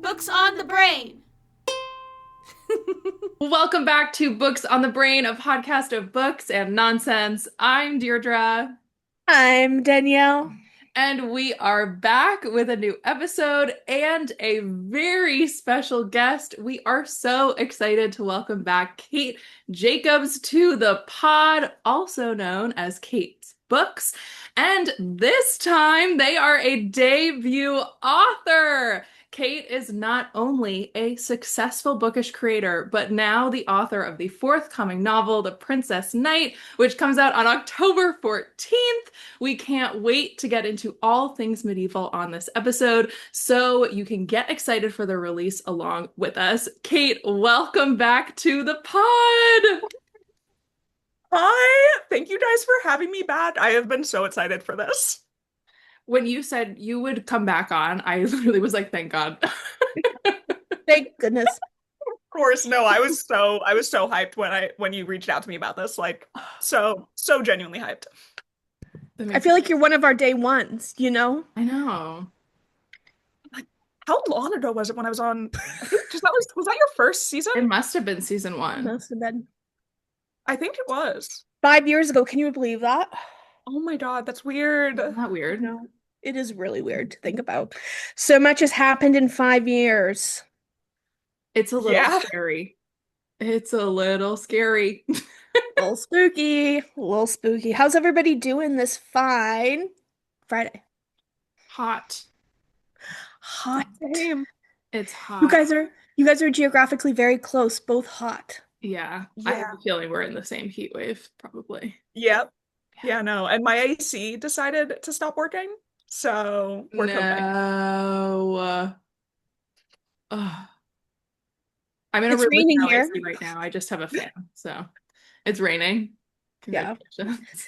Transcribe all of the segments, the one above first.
Books on the Brain. Welcome back to Books on the Brain, a podcast of books and nonsense. I'm Deirdre, I'm Danielle. and we are back with a new episode and a very special guest. We are so excited to welcome back Cait Jacobs to the pod, also known as Cait's Books. And this time they are a debut author. Cait is not only a successful bookish creator, but now the author of the forthcoming novel, The Princess Knight, which comes out on October 14th. We can't wait to get into all things medieval on this episode, so you can get excited for the release along with us. Cait, welcome back to the pod. Hi, thank you guys for having me back. I have been so excited for this. When you said you would come back on, I literally was like, thank God. Thank goodness. Of course, no, I was so hyped when you reached out to me about this. Like so genuinely hyped. I feel like you're one of our day ones, you know? I know. Like, how long ago was it when I was on? Because was that your first season? It must have been season one. Must have been I think it was. 5 years ago. Can you believe that? Oh my God, that's weird. Isn't that weird? No, it is really weird to think about. So much has happened in 5 years. It's a little scary. It's a little scary. A little spooky. A little spooky. How's everybody doing this fine Friday? Hot. Hot. Same. It's hot. You guys are geographically very close, both hot. Yeah. I have a feeling we're in the same heat wave, probably. Yep. Yeah, no. And my AC decided to stop working. So we're coping. No. I'm in a It's room with raining no here. AC right now. I just have a fan. So it's raining. Yeah. Congratulations.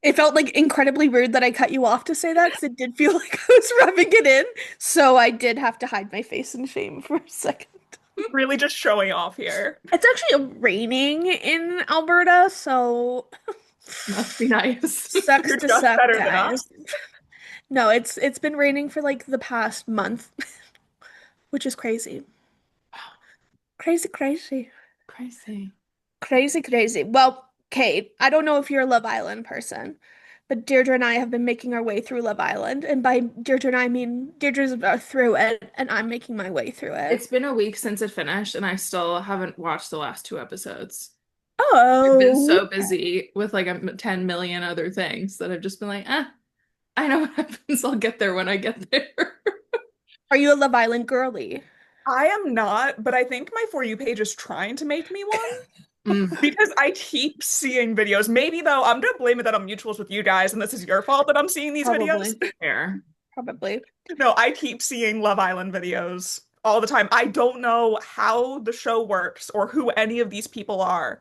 It felt like incredibly rude that I cut you off to say that because it did feel like I was rubbing it in. So I did have to hide my face in shame for a second. Really just showing off here. It's actually raining in Alberta, so Must be nice. sucks You're to just suck, better than guys. us. No, it's been raining for like the past month, which is crazy. Crazy, crazy. Crazy. Crazy, crazy. Well, Cait, I don't know if you're a Love Island person, but Deirdre and I have been making our way through Love Island. And by Deirdre and I mean Deirdre's through it, and I'm making my way through it. It's been a week since it finished, and I still haven't watched the last two episodes. Oh, I've been so busy with like 10 million other things that I've just been like, I know what happens. I'll get there when I get there. Are you a Love Island girly? I am not, but I think my For You page is trying to make me one. Because I keep seeing videos. Maybe though, I'm gonna blame it that I'm mutuals with you guys, and this is your fault that I'm seeing these videos. Fair. Probably. No, I keep seeing Love Island videos all the time. I don't know how the show works or who any of these people are,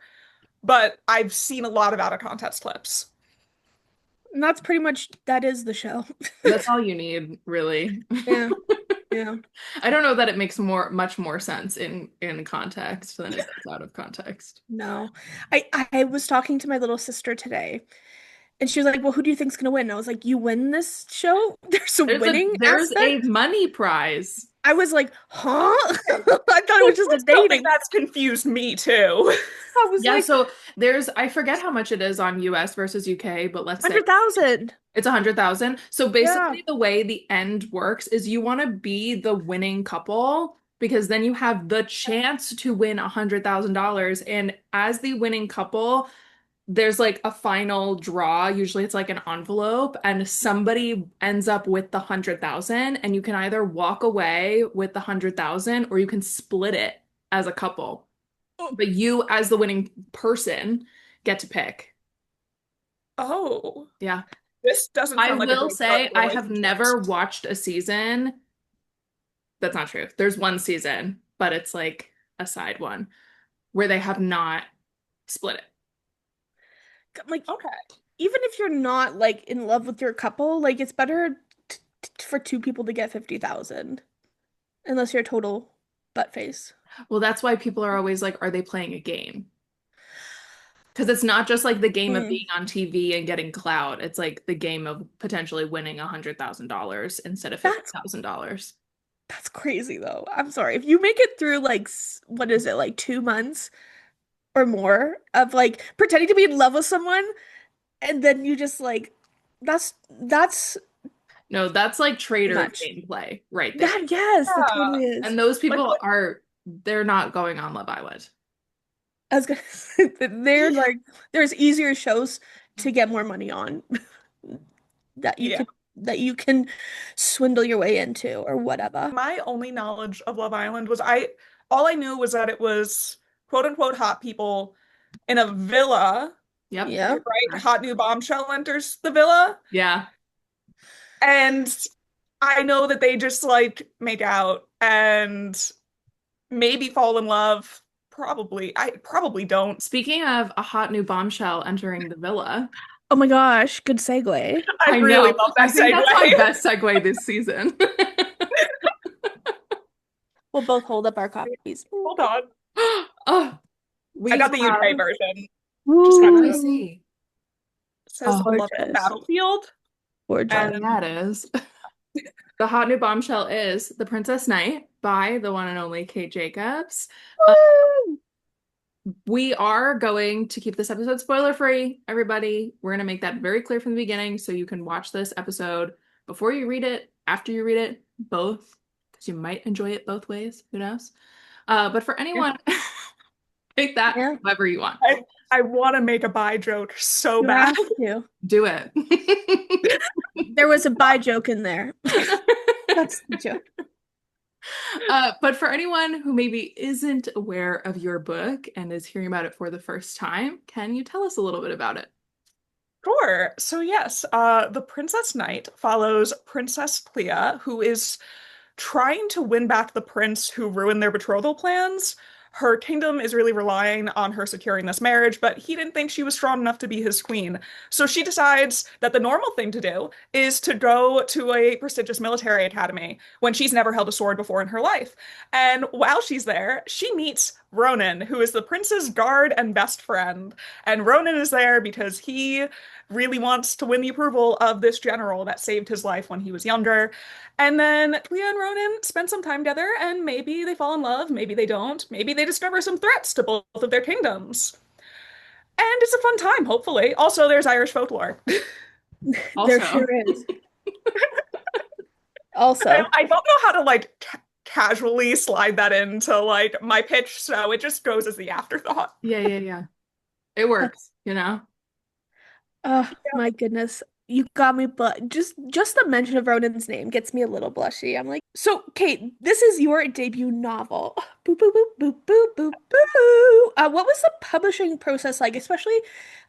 but I've seen a lot of out of context clips. And that is the show. That's all you need, really. Yeah. Yeah. I don't know that it makes much more sense in context than it does out of context. No. I was talking to my little sister today, and she was like, "Well, who do you think's gonna win?" And I was like, "You win this show? There's a winning there's aspect?" a money prize. I was like, "Huh?" I thought it was just a dating. That's confused me too. I was like, so I forget how much it is on US versus UK, but let's say 100,000. it's 100,000. So basically the way the end works is you want to be the winning couple because then you have the chance to win $100,000. And as the winning couple, there's like a final draw. Usually it's like an envelope and somebody ends up with the 100,000 and you can either walk away with the 100,000 or you can split it as a couple. But you as the winning person get to pick. Oh. Yeah. This doesn't I sound like a will great say start for I have relationships. never watched a season. That's not true. There's one season, but it's like a side one where they have not split it. Like, Okay. even if you're not like in love with your couple, like it's better for two people to get 50,000, unless you're a total butt face. Well, that's why people are always like, are they playing a game? Because it's not just like the game of being on TV and getting clout. It's like the game of potentially winning $100,000 instead of $50,000. That's crazy though. I'm sorry. If you make it through like what is it, like 2 months or more of like pretending to be in love with someone and then you just like that's No, that's like too traitor much. gameplay right there. That yes, that Yeah. totally is. And those Like people what? they're not going on Love Island. I was gonna say that they're like there's easier shows to get more money on that you Yeah. can that you can swindle your way into or whatever. My only knowledge of Love Island was all I knew was that it was quote unquote hot people in a villa, Yep. Yeah. right? Hot new bombshell enters the villa. Yeah. And I know that they just like make out and maybe fall in love. Probably. I probably don't. Speaking of a hot new bombshell entering the villa, Oh my gosh, good segue. I I really know. love I that think that's my segue. best segue this season. We'll both hold up our copies. Hold on. Oh, I we got the UK have. version. Just What kind do I of Woo! see? says Oh, love the Gorgeous. battlefield. oh Gorgeous. And yeah, it is. The hot new bombshell is The Princess Knight by the one and only Cait Jacobs. Uh, Woo! we are going to keep this episode spoiler free, everybody. We're going to make that very clear from the beginning so you can watch this episode before you read it, after you read it, both, because you might enjoy it both ways. Who knows? But for anyone, take that Yeah, however you want. I want to make a bi joke so you bad. have to. Do it. There was a bi joke in there. That's the joke. But for anyone who maybe isn't aware of your book and is hearing about it for the first time, can you tell us a little bit about it? Sure. So yes, the Princess Knight follows Princess Clea, who is trying to win back the prince who ruined their betrothal plans. Her kingdom is really relying on her securing this marriage, but he didn't think she was strong enough to be his queen. So she decides that the normal thing to do is to go to a prestigious military academy when she's never held a sword before in her life. And while she's there, she meets Ronan, who is the prince's guard and best friend. And Ronan is there because he really wants to win the approval of this general that saved his life when he was younger. And then Clea and Ronan spend some time together, and maybe they fall in love, maybe they don't, maybe they discover some threats to both of their kingdoms. And it's a fun time, hopefully. Also, there's Irish folklore. There Also, sure is. Also, I don't know how to like casually slide that into like my pitch, so it just goes as the afterthought. yeah. It works, you know? oh my goodness. You got me, but just the mention of Ronan's name gets me a little blushy. I'm like, so Cait, this is your debut novel. Boop boop boop boop boop boop boo. What was the publishing process like, especially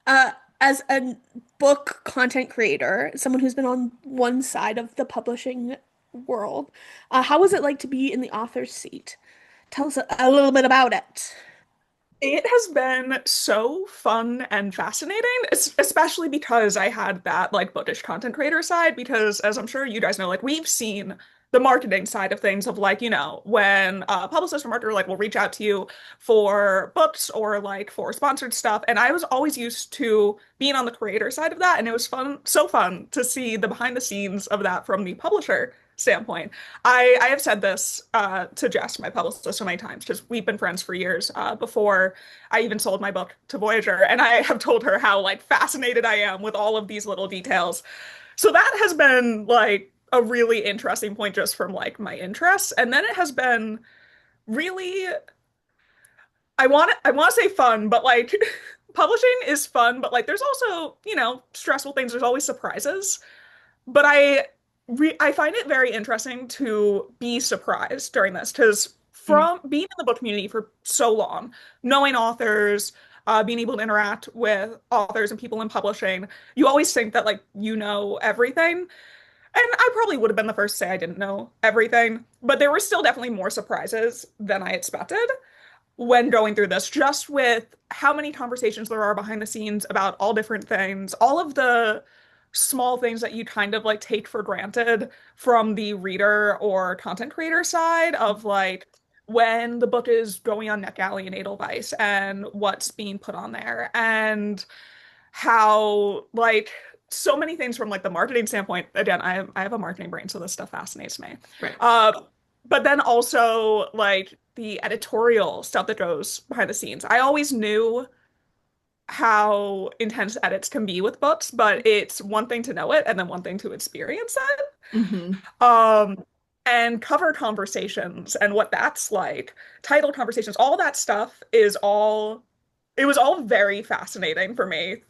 uh as a book content creator, someone who's been on one side of the publishing world? How was it like to be in the author's seat? Tell us a little bit about it. It has been so fun and fascinating, especially because I had that like bookish content creator side. Because as I'm sure you guys know, like we've seen the marketing side of things of like, when a publicist or marketer like will reach out to you for books or like for sponsored stuff. And I was always used to being on the creator side of that. And it was fun, so fun to see the behind the scenes of that from the publisher standpoint. I have said this to Jess, my publicist, so many times because we've been friends for years before I even sold my book to Voyager, and I have told her how like fascinated I am with all of these little details. So that has been like a really interesting point just from like my interests, and then it has been really I want to say fun, but like publishing is fun, but like there's also stressful things. There's always surprises. But I find it very interesting to be surprised during this because Mm. from being in the book community for so long, knowing authors, being able to interact with authors and people in publishing, you always think that like you know everything. And I probably would have been the first to say I didn't know everything, but there were still definitely more surprises than I expected when going through this, just with how many conversations there are behind the scenes about all different things, all of the small things that you kind of like take for granted from the reader or content creator side of like when the book is going on NetGalley and Edelweiss and what's being put on there and how like so many things from like the marketing standpoint. Again, I have a marketing brain, so this stuff fascinates me. Right. Uh, but then also like the editorial stuff that goes behind the scenes. I always knew how intense edits can be with books, but it's one thing to know it and then one thing to experience it. Hmm. Um, and cover conversations and what that's like, title conversations, all that stuff is all it was all very fascinating for me.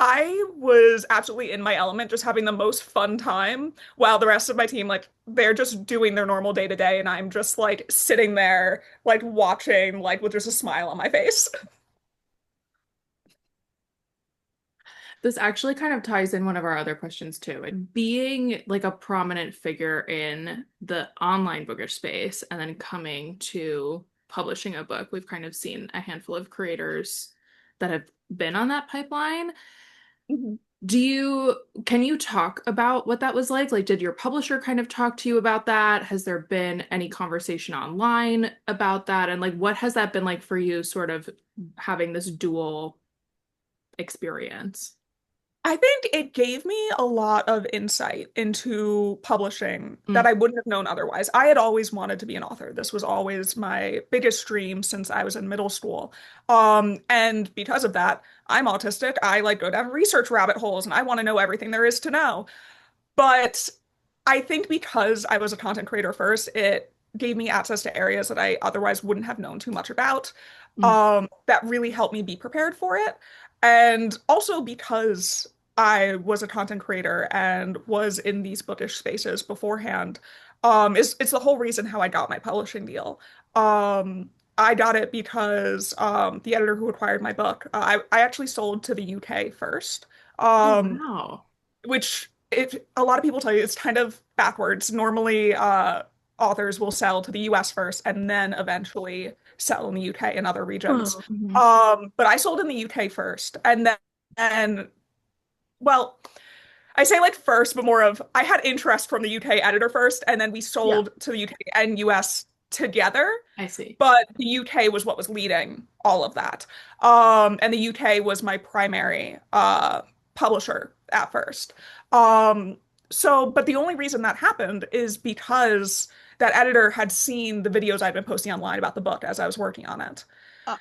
I was absolutely in my element, just having the most fun time while the rest of my team like they're just doing their normal day to day and I'm just like sitting there like watching like with just a smile on my face. This actually kind of ties in one of our other questions too. Like, being like a prominent figure in the online bookish space and then coming to publishing a book, we've kind of seen a handful of creators that have been on that pipeline. Mhm. Can you talk about what that was like? Like, did your publisher kind of talk to you about that? Has there been any conversation online about that? And like, what has that been like for you, sort of having this dual experience? I think it gave me a lot of insight into publishing that Mm. I wouldn't have known otherwise. I had always wanted to be an author. This was always my biggest dream since I was in middle school. And because of that, I'm autistic. I like go down research rabbit holes and I want to know everything there is to know. But I think because I was a content creator first, it gave me access to areas that I otherwise wouldn't have known too much about. Mm. That really helped me be prepared for it. And also because I was a content creator and was in these bookish spaces beforehand, it's the whole reason how I got my publishing deal. I got it because the editor who acquired my book, I actually sold to the UK first. Oh, Um, wow. which if a lot of people tell you it's kind of backwards. Normally, authors will sell to the US first and then eventually sell in the UK and other regions. Oh. Mhm. But I sold in the UK first, and then and well, I say like first, but more of I had interest from the UK editor first, and then we Yeah. sold to the UK and US together. I see. But the UK was what was leading all of that. And the UK was my primary publisher at first. But the only reason that happened is because that editor had seen the videos I'd been posting online about the book as I was working on it. Oh.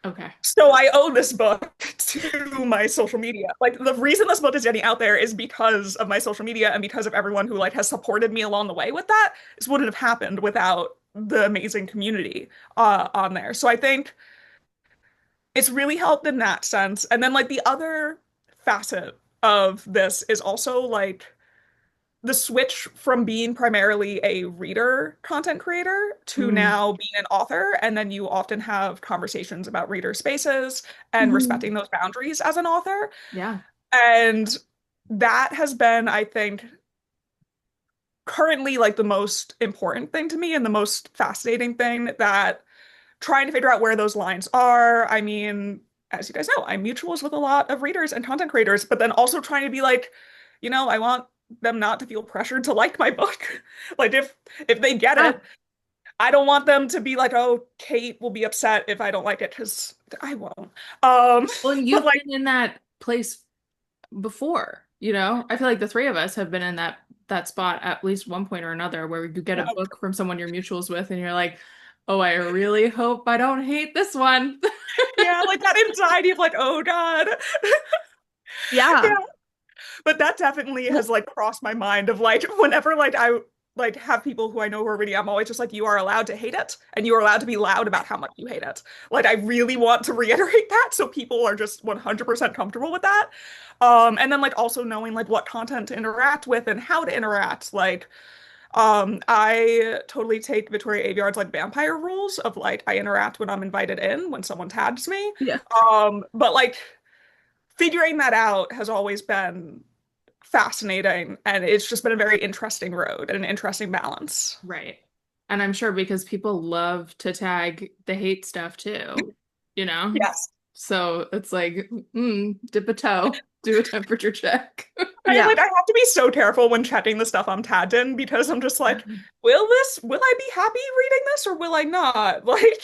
Okay. So I owe this book to my social media. Like the reason this book is getting out there is because of my social media and because of everyone who like has supported me along the way with that. This wouldn't have happened without the amazing community on there. So I think it's really helped in that sense. And then like the other facet of this is also like the switch from being primarily a reader content creator to Mm. now being an author. And then you often have conversations about reader spaces and Mhm. respecting those boundaries as an author. Yeah. And that has been, I think, currently like the most important thing to me and the most fascinating thing that trying to figure out where those lines are. I mean, as you guys know, I'm mutuals with a lot of readers and content creators, but then also trying to be like, I want them not to feel pressured to like my book. Like if they get Ah, it, I don't want them to be like, oh, Cait will be upset if I don't like it because I won't. well, and But you've like, been in that place before, you know? I feel like the three of us have been in that spot at least one point or another where you get a book from someone you're mutuals with and you're like, "Oh, I really hope I don't hate this one." yeah, like that anxiety of like, oh God. Yeah. But that definitely has Well, like crossed my mind of like whenever like I like have people who I know who are reading, I'm always just like, you are allowed to hate it and you are allowed to be loud about how much you hate it. Like I really want to reiterate that so people are just 100% comfortable with that. And then like also knowing like what content to interact with and how to interact. Like I totally take Victoria Aveyard's like vampire rules of like I interact when I'm invited in when someone tags me. yeah. But like figuring that out has always been fascinating and it's just been a very interesting road and an interesting balance. Right. And I'm sure because people love to tag the hate stuff too, you know? Yes. So it's like, dip a toe, do a temperature check. Yeah. I have to be so careful when checking the stuff I'm tagged in because I'm just like, will I be happy reading this or will I not? Like,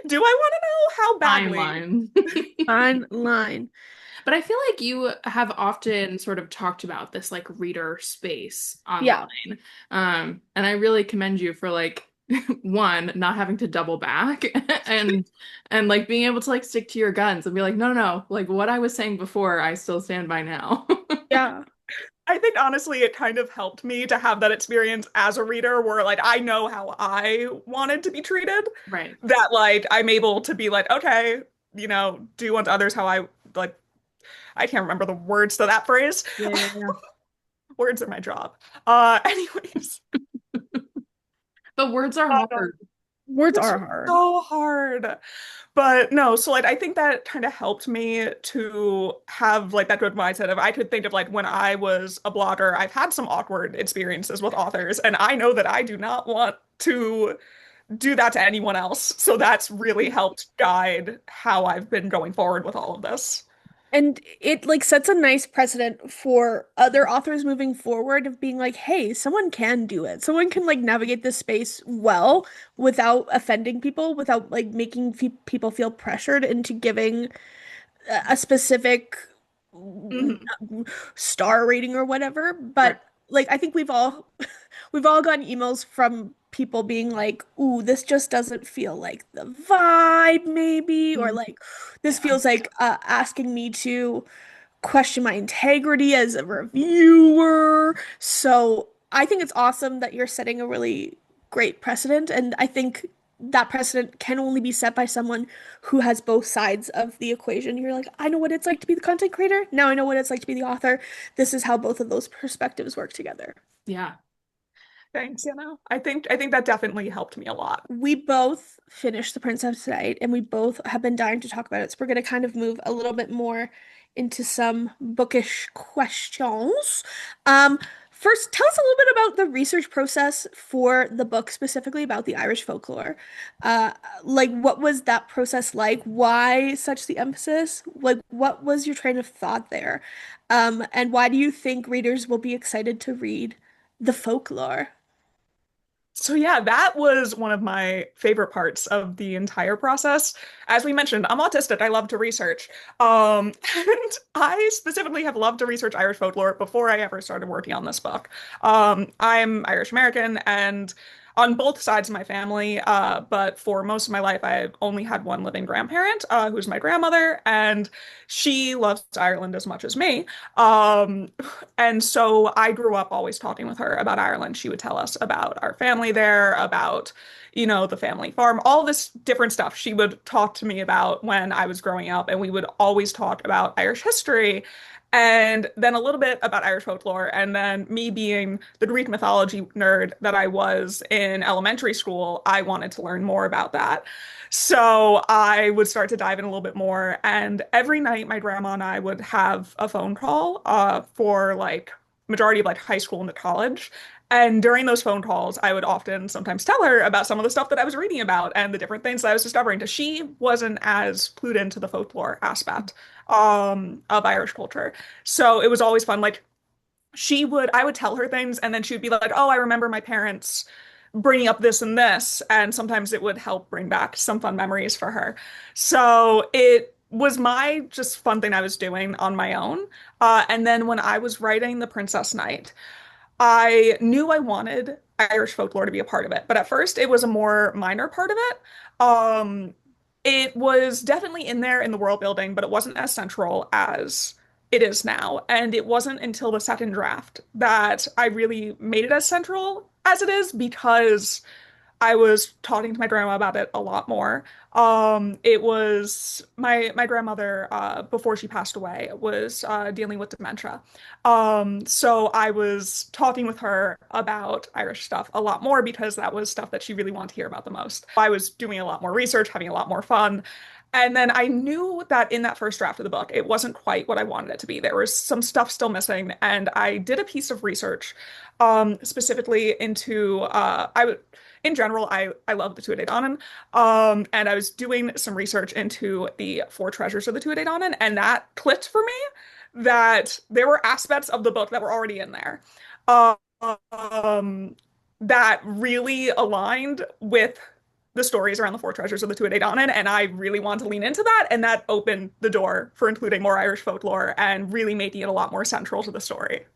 do I want to know how badly? Timeline. Fine line. But I feel like you have often sort of talked about this like reader space Yeah. online. And I really commend you for like one, not having to double back and like being able to like stick to your guns and be like, no, no, no, like what I was saying before, I still stand by now. Yeah. I think honestly, it kind of helped me to have that experience as a reader where like I know how I wanted to be treated, Right. that like I'm able to be like, okay, do unto others how I like. I can't remember the words to that phrase. Yeah, yeah, yeah. Words are my job. Anyways, But words are uh, hard. Words it's are hard. so hard. But no, so like I think that kind of helped me to have like that good mindset of I could think of like when I was a blogger, I've had some awkward experiences with authors, and I know that I do not want to do that to anyone else. So that's really helped guide how I've been going forward with all of this. And it like sets a nice precedent for other authors moving forward of being like, hey, someone can do it. Someone can like navigate this space well without offending people, without like making people feel pressured into giving a specific Mhm. star rating or whatever. Right. But like I think we've all gotten emails from people being like, "Ooh, this just doesn't feel like the vibe maybe," or Mhm. like this Yeah. feels like asking me to question my integrity as a reviewer. So I think it's awesome that you're setting a really great precedent, and I think that precedent can only be set by someone who has both sides of the equation. You're like, I know what it's like to be the content creator. Now I know what it's like to be the author. This is how both of those perspectives work together. Yeah. Thanks, I think that definitely helped me a lot. We both finished The Princess tonight, and we both have been dying to talk about it. So we're going to kind of move a little bit more into some bookish questions. Um, First, tell us a little bit about the research process for the book, specifically about the Irish folklore. Uh, like, what was that process like? Why such the emphasis? Like, what was your train of thought there? And why do you think readers will be excited to read the folklore? So yeah, that was one of my favorite parts of the entire process. As we mentioned, I'm autistic. I love to research. And I specifically have loved to research Irish folklore before I ever started working on this book. I'm Irish American and on both sides of my family, but for most of my life, I've only had one living grandparent, who's my grandmother, and she loves Ireland as much as me. Um, and so I grew up always talking with her about Ireland. She would tell us about our family there, about, the family farm, all this different stuff she would talk to me about when I was growing up. And we would always talk about Irish history and then a little bit about Irish folklore. And then me being the Greek mythology nerd that I was in elementary school, I wanted to learn more about that. So I would start to dive in a little bit more. And every night, my grandma and I would have a phone call for like majority of like high school into college. And during those phone calls, I would often sometimes tell her about some of the stuff that I was reading about and the different things that I was discovering, because she wasn't as clued into the folklore aspect of Irish culture. So it was always fun. Like I would tell her things and then she would be like, "Oh, I remember my parents bringing up this and this." And sometimes it would help bring back some fun memories for her. So it was my just fun thing I was doing on my own. And then when I was writing The Princess Knight, I knew I wanted Irish folklore to be a part of it, but at first it was a more minor part of it. It was definitely in there in the world building, but it wasn't as central as it is now. And it wasn't until the second draft that I really made it as central as it is because I was talking to my grandma about it a lot more. It was my grandmother before she passed away was dealing with dementia. So I was talking with her about Irish stuff a lot more because that was stuff that she really wanted to hear about the most. I was doing a lot more research, having a lot more fun. And then I knew that in that first draft of the book, it wasn't quite what I wanted it to be. There was some stuff still missing, and I did a piece of research, specifically into in general, I love the Tuatha Dé Danann, and I was doing some research into the four treasures of the Tuatha Dé Danann, and that clicked for me that there were aspects of the book that were already in there, um, that really aligned with the stories around the four treasures of the Tuatha Dé Danann, and I really wanted to lean into that, and that opened the door for including more Irish folklore and really making it a lot more central to the story.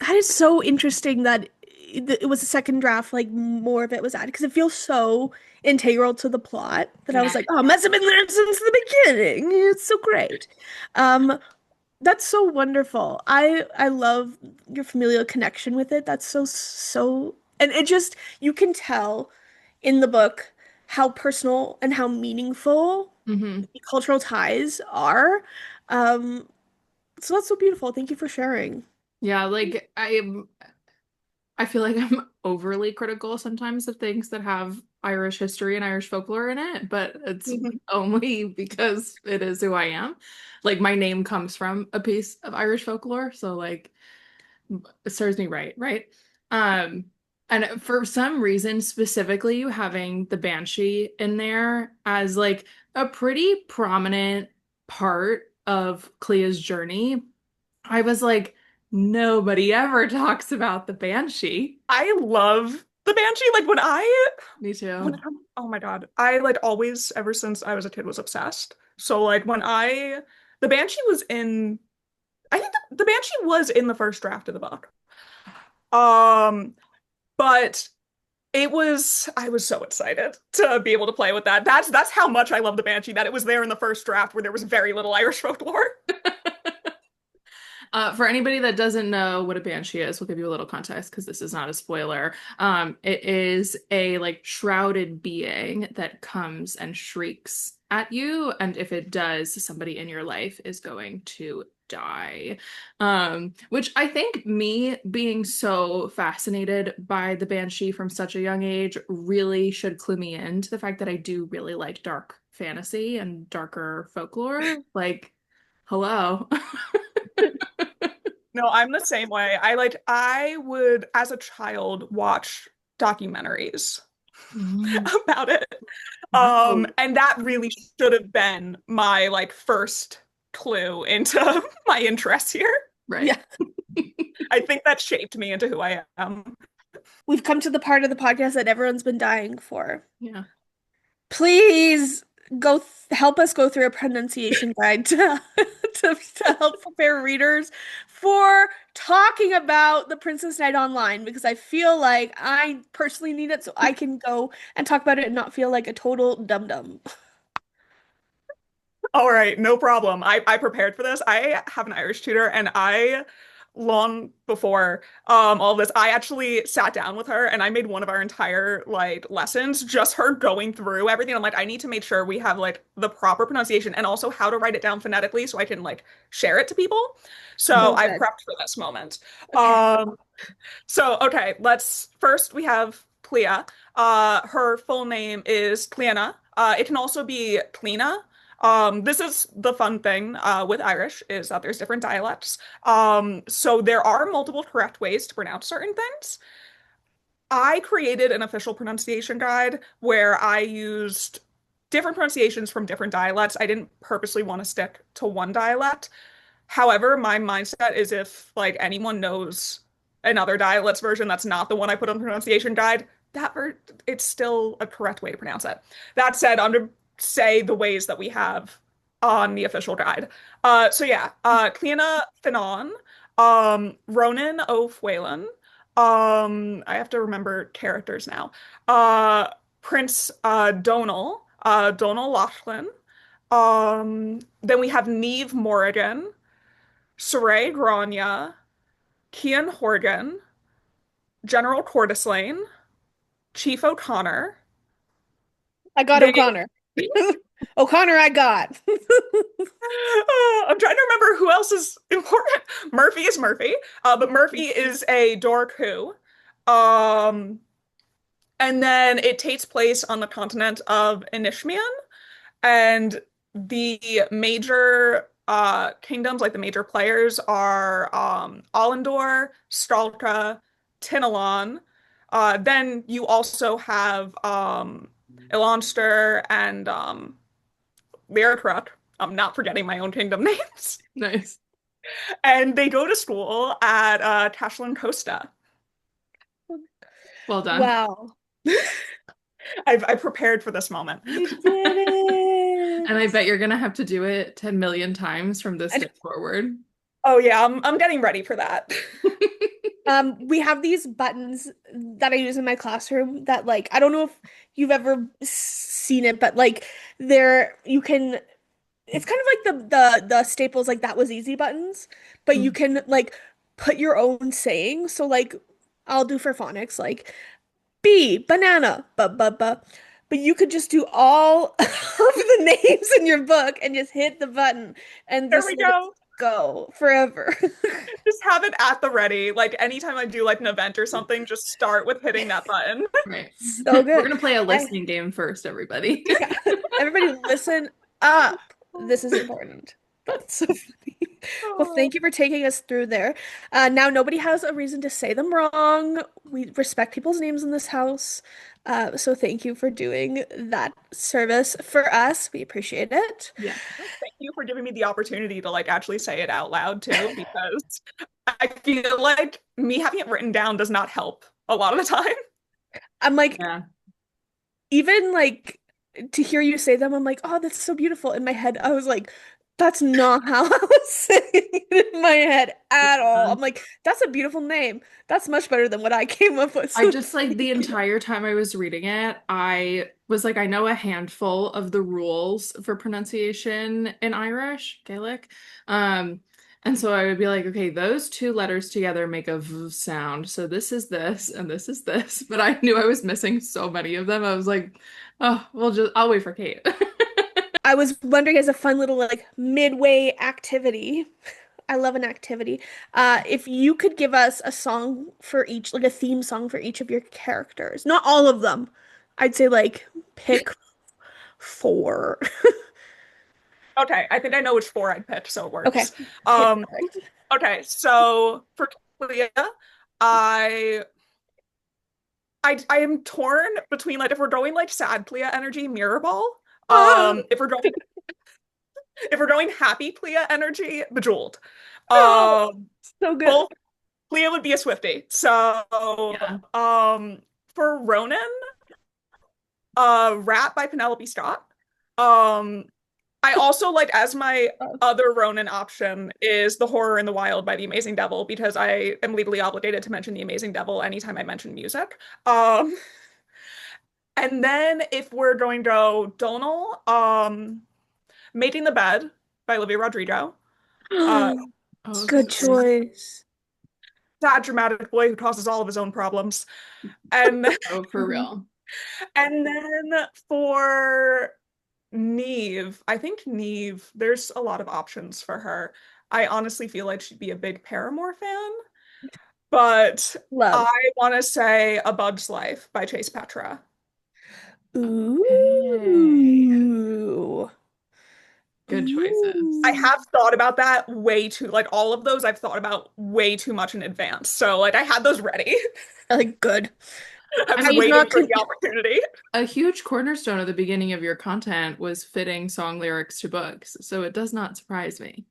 That is so interesting that it was a second draft, like more of it was added because it feels so integral to the plot that I Yeah. was like, oh, must have been there since the beginning. It's so great. Um, that's so wonderful. I love your familial connection with it. That's so and it just you can tell in the book how personal and how meaningful Hmm. the cultural ties are. Um, so that's so beautiful. Thank you for sharing. Yeah, like I feel like I'm overly critical sometimes of things that have Irish history and Irish folklore in it, but it's Mhm. only because it is who I am. Like my name comes from a piece of Irish folklore, so like it serves me right, right? Um, and for some reason, specifically you having the Banshee in there as like a pretty prominent part of Clea's journey, I was like, nobody ever talks about the Banshee. I love the Banshee. Like Me when too. it comes, oh my God, I like always ever since I was a kid was obsessed. So like the Banshee was in, I think the Banshee was in the first draft of the book. Um, but I was so excited to be able to play with that. That's how much I love the Banshee, that it was there in the first draft where there was very little Irish folklore. For anybody that doesn't know what a banshee is, we'll give you a little context because this is not a spoiler. It is a like shrouded being that comes and shrieks at you, and if it does, somebody in your life is going to die. Which I think me being so fascinated by the banshee from such a young age really should clue me into the fact that I do really like dark fantasy and darker folklore. Like, hello. No, I'm the same way. I would as a child watch documentaries Mm. about it. No. And that really should have been my like first clue into my interest here. Right. Yeah. I think that shaped me into who I am. We've come to the part of the podcast that everyone's been dying for. Yeah. Please help us go through a pronunciation guide to help prepare readers for talking about the Princess Knight online because I feel like I personally need it so I can go and talk about it and not feel like a total dum-dum. All right, no problem. I prepared for this. I have an Irish tutor, and I long before all this, I actually sat down with her and I made one of our entire like lessons just her going through everything. I'm like, I need to make sure we have like the proper pronunciation and also how to write it down phonetically so I can like share it to people. So So I good. prepped for this moment. Okay. Um, so okay, let's first we have Clea. Her full name is Cleana. It can also be Cleena. This is the fun thing with Irish is that there's different dialects. So there are multiple correct ways to pronounce certain things. I created an official pronunciation guide where I used different pronunciations from different dialects. I didn't purposely want to stick to one dialect. However, my mindset is if like anyone knows another dialect's version that's not the one I put on the pronunciation guide, it's still a correct way to pronounce it. That said, I'm gonna say the ways that we have on the official guide. So yeah, Cliona Finan, Ronan O'Fwalin. I have to remember characters now. Prince Donal, Donal Loughlin. Then we have Neve Morrigan, Saray Grania, Cian Horgan, General Cordeslane, Chief O'Connor. I got They, O'Connor. O'Connor, I got. I'm trying to remember who else is important. Murphy is Murphy, but Murphy is a Dork who. Um, and then it takes place on the continent of Inishmian, and the major kingdoms, like the major players, are Allendor, Stralka, Tinalon. Then you also have Elanster and Lyrikruk. I'm not forgetting my own kingdom names. Nice. And they go to school at Tashlin Costa. Well done. Wow. I prepared for this moment. You did And I it. bet you're gonna have to do it 10 million times from this And day forward. Oh yeah, I'm getting ready for that. we have these buttons that I use in my classroom that like I don't know if you've ever seen it, but like they're you can it's kind of like the staples like that was easy buttons, but you can like put your own saying. So like I'll do for phonics like B banana ba. But you could just do all of the names in your book and just hit the button and There just we let it go. go forever. Just have it at the ready. Like anytime I do like an event or something, just start with hitting that button. Right. So We're good. gonna play a I listening game first, everybody. Yeah. Everybody listen up. This is important. That's so funny. Well, Oh. thank you for taking us through there. Now nobody has a reason to say them wrong. We respect people's names in this house. So thank you for doing that service for us. We appreciate it. Yeah. Thank you for giving me the opportunity to like actually say it out loud too, because I feel like me having it written down does not help a lot of the time. I'm like, Yeah. even like to hear you say them, I'm like, oh, that's so beautiful. In my head, I was like, that's not how I was saying it in my head at all. I'm like, that's a beautiful name. That's much better than what I came up with. I So just like the thank you. entire time I was reading it, I was like, I know a handful of the rules for pronunciation in Irish, Gaelic. Um, and so I would be like, okay, those two letters together make a V sound. So this is this and this is this. But I knew I was missing so many of them. I was like, oh, I'll wait for Kate. I was wondering as a fun little like midway activity. I love an activity. If you could give us a song for each, like a theme song for each of your characters, not all of them. I'd say like pick four. Okay, I think I know which four I'd pick, so it Okay. works. Okay, Um, perfect. okay, so for Clea, I I am torn between like if we're going like sad Clea energy, Mirror Ball. Oh, If we're going happy Clea energy, Bejeweled. oh, Um, so good. both Clea would be a Swiftie. So Yeah. for Ronan, Rat by Penelope Scott. Um, I also like as my other Ronan option is The Horror in the Wild by The Amazing Devil because I am legally obligated to mention The Amazing Devil anytime I mention music. Um, and then if we're going to go Donal, Making the Bed by Olivia Rodrigo. Uh, Oh, Good sorry. choice. Sad dramatic boy who causes all of his own problems. And Oh, for Mhm. real. and then for Neve, I think Neve, there's a lot of options for her. I honestly feel like she'd be a big Paramore fan, but Love. I want to say A Bug's Life by Chase Petra. Okay. Ooh. Good choices. I Ooh. have thought about that way too, like all of those I've thought about way too much in advance. So like I had those ready. Like good. I I was She's mean, waiting not for con the opportunity. a huge cornerstone of the beginning of your content was fitting song lyrics to books, so it does not surprise me.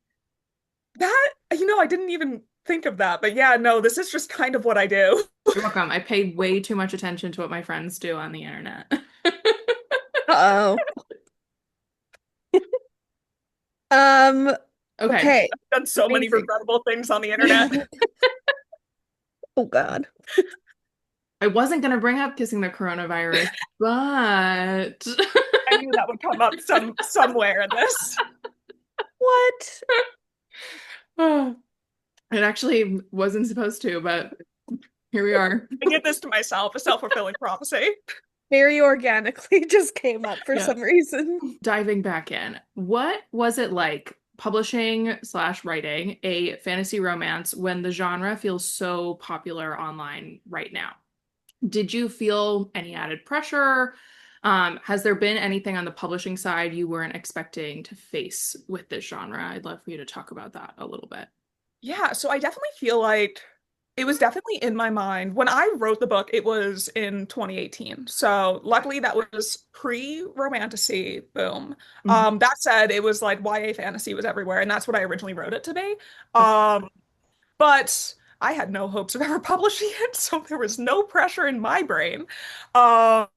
That, I didn't even think of that. But yeah, no, this is just kind of what I do. You're welcome. I paid way too much attention to what my friends do on the internet. Uh-oh. Um, Okay, okay. I've done so many Amazing. regrettable things on the internet. Oh God. I wasn't gonna bring up kissing the coronavirus, but I knew that would come up somewhere in this. What? it actually wasn't supposed to, but here we are. I did this to myself, a self-fulfilling prophecy. Very organically just came up for Yeah. some reason. Diving back in, what was it like publishing slash writing a fantasy romance when the genre feels so popular online right now? Did you feel any added pressure? Has there been anything on the publishing side you weren't expecting to face with this genre? I'd love for you to talk about that a little bit. Yeah, so I definitely feel like it was definitely in my mind. When I wrote the book, it was in 2018. So luckily that was pre-romantasy boom. Mhm. That said, it was like YA fantasy was everywhere, and that's what I originally wrote it to be. Okay. But I had no hopes of ever publishing it, so there was no pressure in my brain. Um,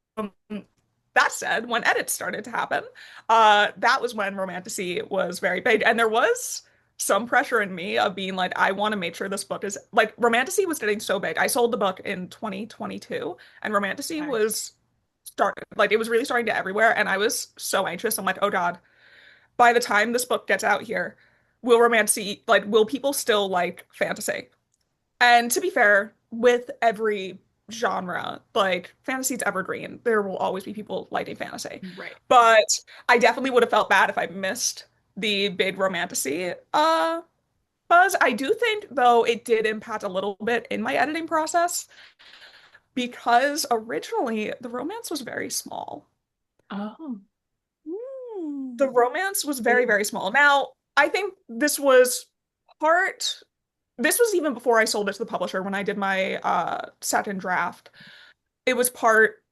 That said, when edits started to happen, that was when romantasy was very big. And there was some pressure in me of being like, I want to make sure this book is like romantasy was getting so big. I sold the book in 2022 and romantasy Okay. was started like it was really starting to everywhere. And I was so anxious. I'm like, oh God, by the time this book gets out here, will romantasy like will people still like fantasy? And to be fair, with every genre, like fantasy's evergreen. There will always be people liking fantasy. Right. But I definitely would have felt bad if I missed the big romantasy buzz. I do think though it did impact a little bit in my editing process because originally the romance was very small. Oh. The Mm. romance was very, very small. Now, I think this was even before I sold it to the publisher when I did my second draft. It was part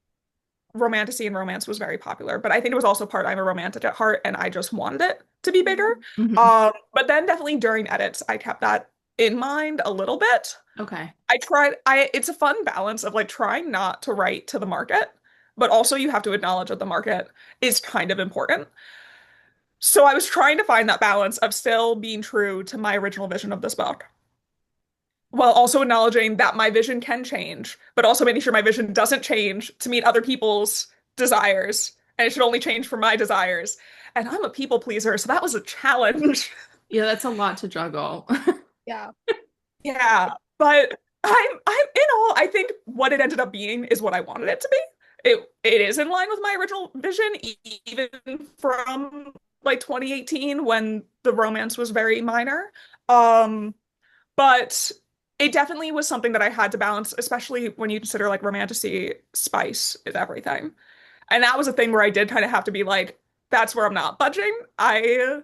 romantasy and romance was very popular, but I think it was also part I'm a romantic at heart and I just wanted it to be bigger. Mhm. But then definitely during edits, I kept that in mind a little bit. Okay. It's a fun balance of like trying not to write to the market, but also you have to acknowledge that the market is kind of important. So I was trying to find that balance of still being true to my original vision of this book, while also acknowledging that my vision can change, but also making sure my vision doesn't change to meet other people's desires, and it should only change for my desires. And I'm a people pleaser, so that was a challenge. Yeah, that's a lot to juggle. Yeah. Yeah, but I'm in all, I think what it ended up being is what I wanted it to be. It is in line with my original vision, even from like 2018 when the romance was very minor. Um, but it definitely was something that I had to balance, especially when you consider like romantasy, spice is everything. And that was a thing where I did kind of have to be like, that's where I'm not budging. I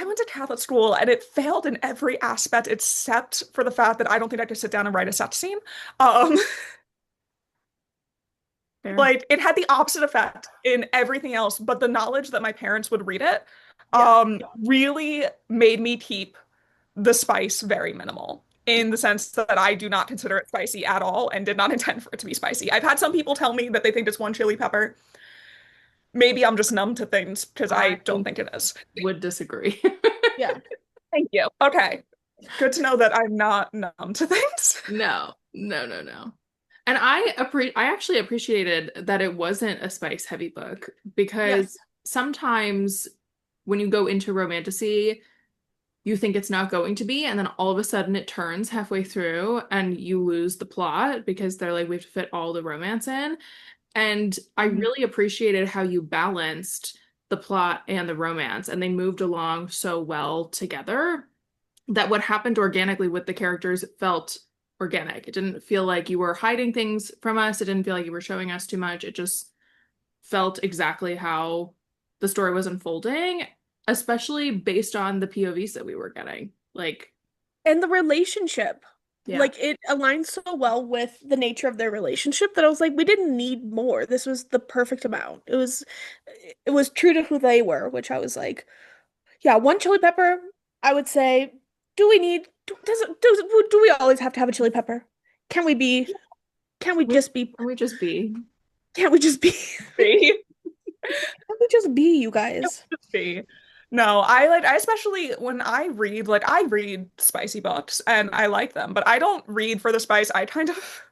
went to Catholic school and it failed in every aspect except for the fact that I don't think I could sit down and write a sex scene. Um, Fair. like it had the opposite effect in everything else, but the knowledge that my parents would read it, Yeah. really made me keep the spice very minimal in the sense that I do not consider it spicy at all and did not intend for it to be spicy. I've had some people tell me that they think it's one chili pepper. Maybe I'm just numb to things because I I don't think it is. would disagree. Yeah. Thank you. Okay. Good to know that I'm not numb to things. No, no, no, no. And I actually appreciated that it wasn't a spice heavy book Yeah. because sometimes when you go into romantasy, you think it's not going to be, and then all of a sudden it turns halfway through and you lose the plot because they're like, we have to fit all the romance in. And I Mhm. really appreciated how you balanced the plot and the romance, and they moved along so well together that what happened organically with the characters felt organic. It didn't feel like you were hiding things from us. It didn't feel like you were showing us too much. It just felt exactly how the story was unfolding, especially based on the POVs that we were getting. Like, And the relationship. yeah, Like it aligns so well with the nature of their relationship that I was like, we didn't need more. This was the perfect amount. It was true to who they were, which I was like, yeah, one chili pepper, I would say, do we need do we always have to have a chili pepper? Can we be can we just be can we just be? can't we just be See? can we just be you guys? See? No, I especially when I read spicy books and I like them, but I don't read for the spice. I kind of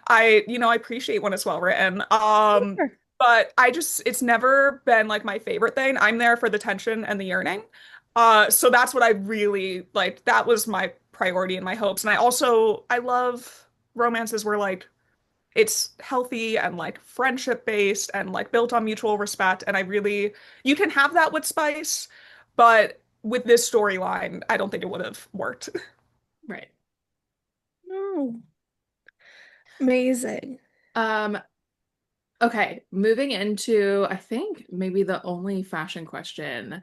I appreciate when it's well written. Sure. But it's never been like my favorite thing. I'm there for the tension and the yearning. So that's what I really like. That was my priority and my hopes. And I love romances where like it's healthy and like friendship based and like built on mutual respect. And you can have that with Spice, but with this storyline, I don't think it would have worked. Right. No. Amazing. Um, okay, moving into I think maybe the only fashion question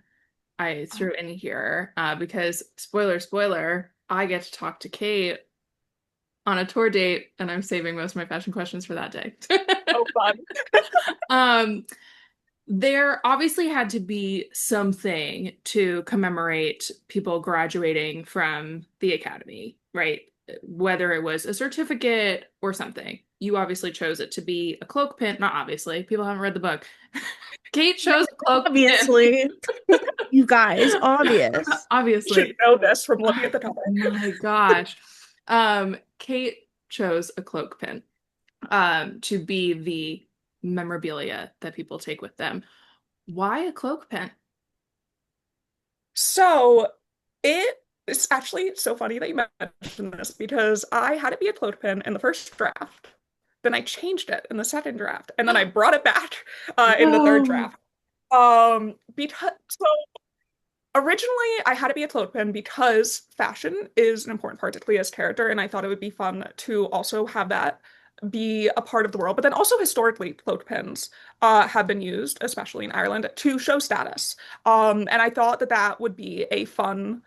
I threw in here, because spoiler, I get to talk to Cait on a tour date, and I'm saving most of my fashion questions for that day. Oh, fun. Um, there obviously had to be something to commemorate people graduating from the academy, right? Whether it was a certificate or something. you obviously chose it to be a cloak pin. Not obviously, people haven't read the book. Cait Yeah, chose a cloak pin. obviously. You guys, obvious. You should Obviously. know this from looking Oh at the cover. my gosh. Cait chose a cloak pin to be the memorabilia that people take with them. Why a cloak pin? So it's actually so funny that you mentioned this because I had it be a clothespin in the first draft. Then I changed it in the second draft, and then I brought it back in the third No. draft. Because so originally I had it be a clothespin because fashion is an important part to Clea's character, and I thought it would be fun to also have that be a part of the world. But then also historically, clothespins have been used, especially in Ireland, to show status. And I thought that that would be a fun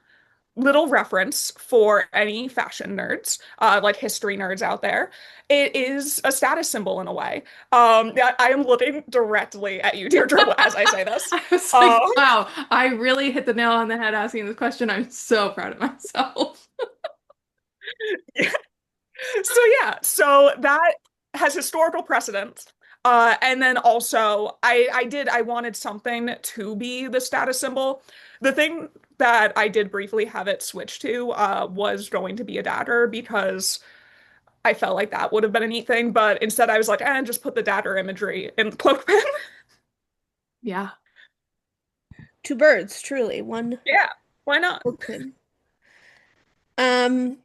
little reference for any fashion nerds, like history nerds out there. It is a status symbol in a way. I am looking directly at you, Deirdre, as I say this. I was like, Um, wow, I really hit the nail on the head asking this question. I'm so proud of myself. so yeah, so that has historical precedence. And then also I wanted something to be the status symbol. The thing that I did briefly have it switch to was going to be a dagger because I felt like that would have been a neat thing, but instead I was like, just put the dagger imagery in the cloakman. Yeah. Two birds, truly. One Yeah, why not? open. Um,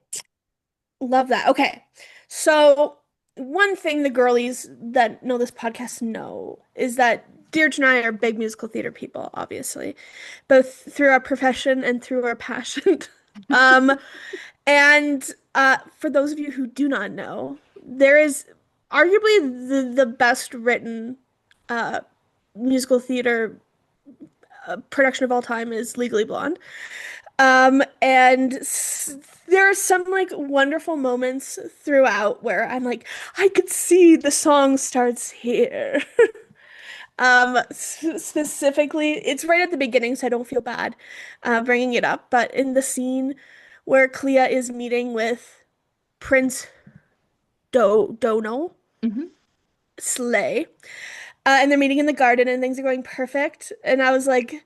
Love that. Okay. So one thing the girlies that know this podcast know is that Deirdre and I are big musical theater people, obviously, both through our profession and through our passion. Um, and for those of you who do not know, there is arguably the best written uh, musical theater production of all time is Legally Blonde. And there are some like wonderful moments throughout where I'm like, I could see the song starts here. Specifically, it's right at the beginning, so I don't feel bad bringing it up. But in the scene where Clea is meeting with Prince Dono Mhm. Slay, and they're meeting in the garden, and things are going perfect. And I was like,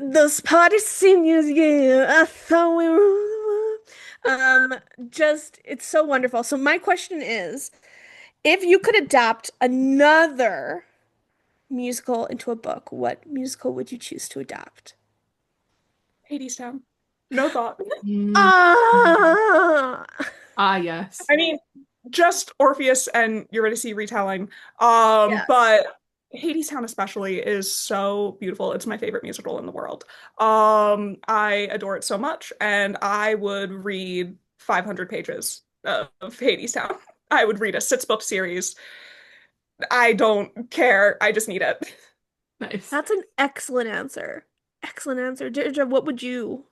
those party seniors, yeah, I thought we were. Just it's so wonderful. So my question is, if you could adapt another musical into a book, what musical would you choose to adapt? Hadestown. No thought. Mm. Ah, Ah, yes. I mean, just Orpheus and Eurydice retelling. yes. But Hadestown especially is so beautiful. It's my favorite musical in the world. I adore it so much, and I would read 500 pages of Hadestown. I would read a six-book series. I don't care. I just need it. Nice. That's an excellent answer. Excellent answer. Deirdre, what would you,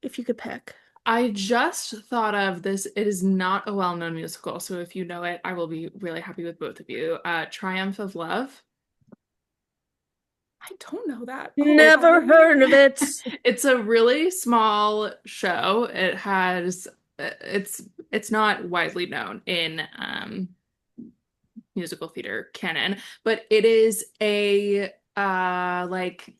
if you could pick? I just thought of this. It is not a well-known musical, so if you know it, I will be really happy with both of you. Triumph of Love. I don't know that. Oh, Never heard of it. It's a really small show. It's not widely known in musical theater canon, but it is a like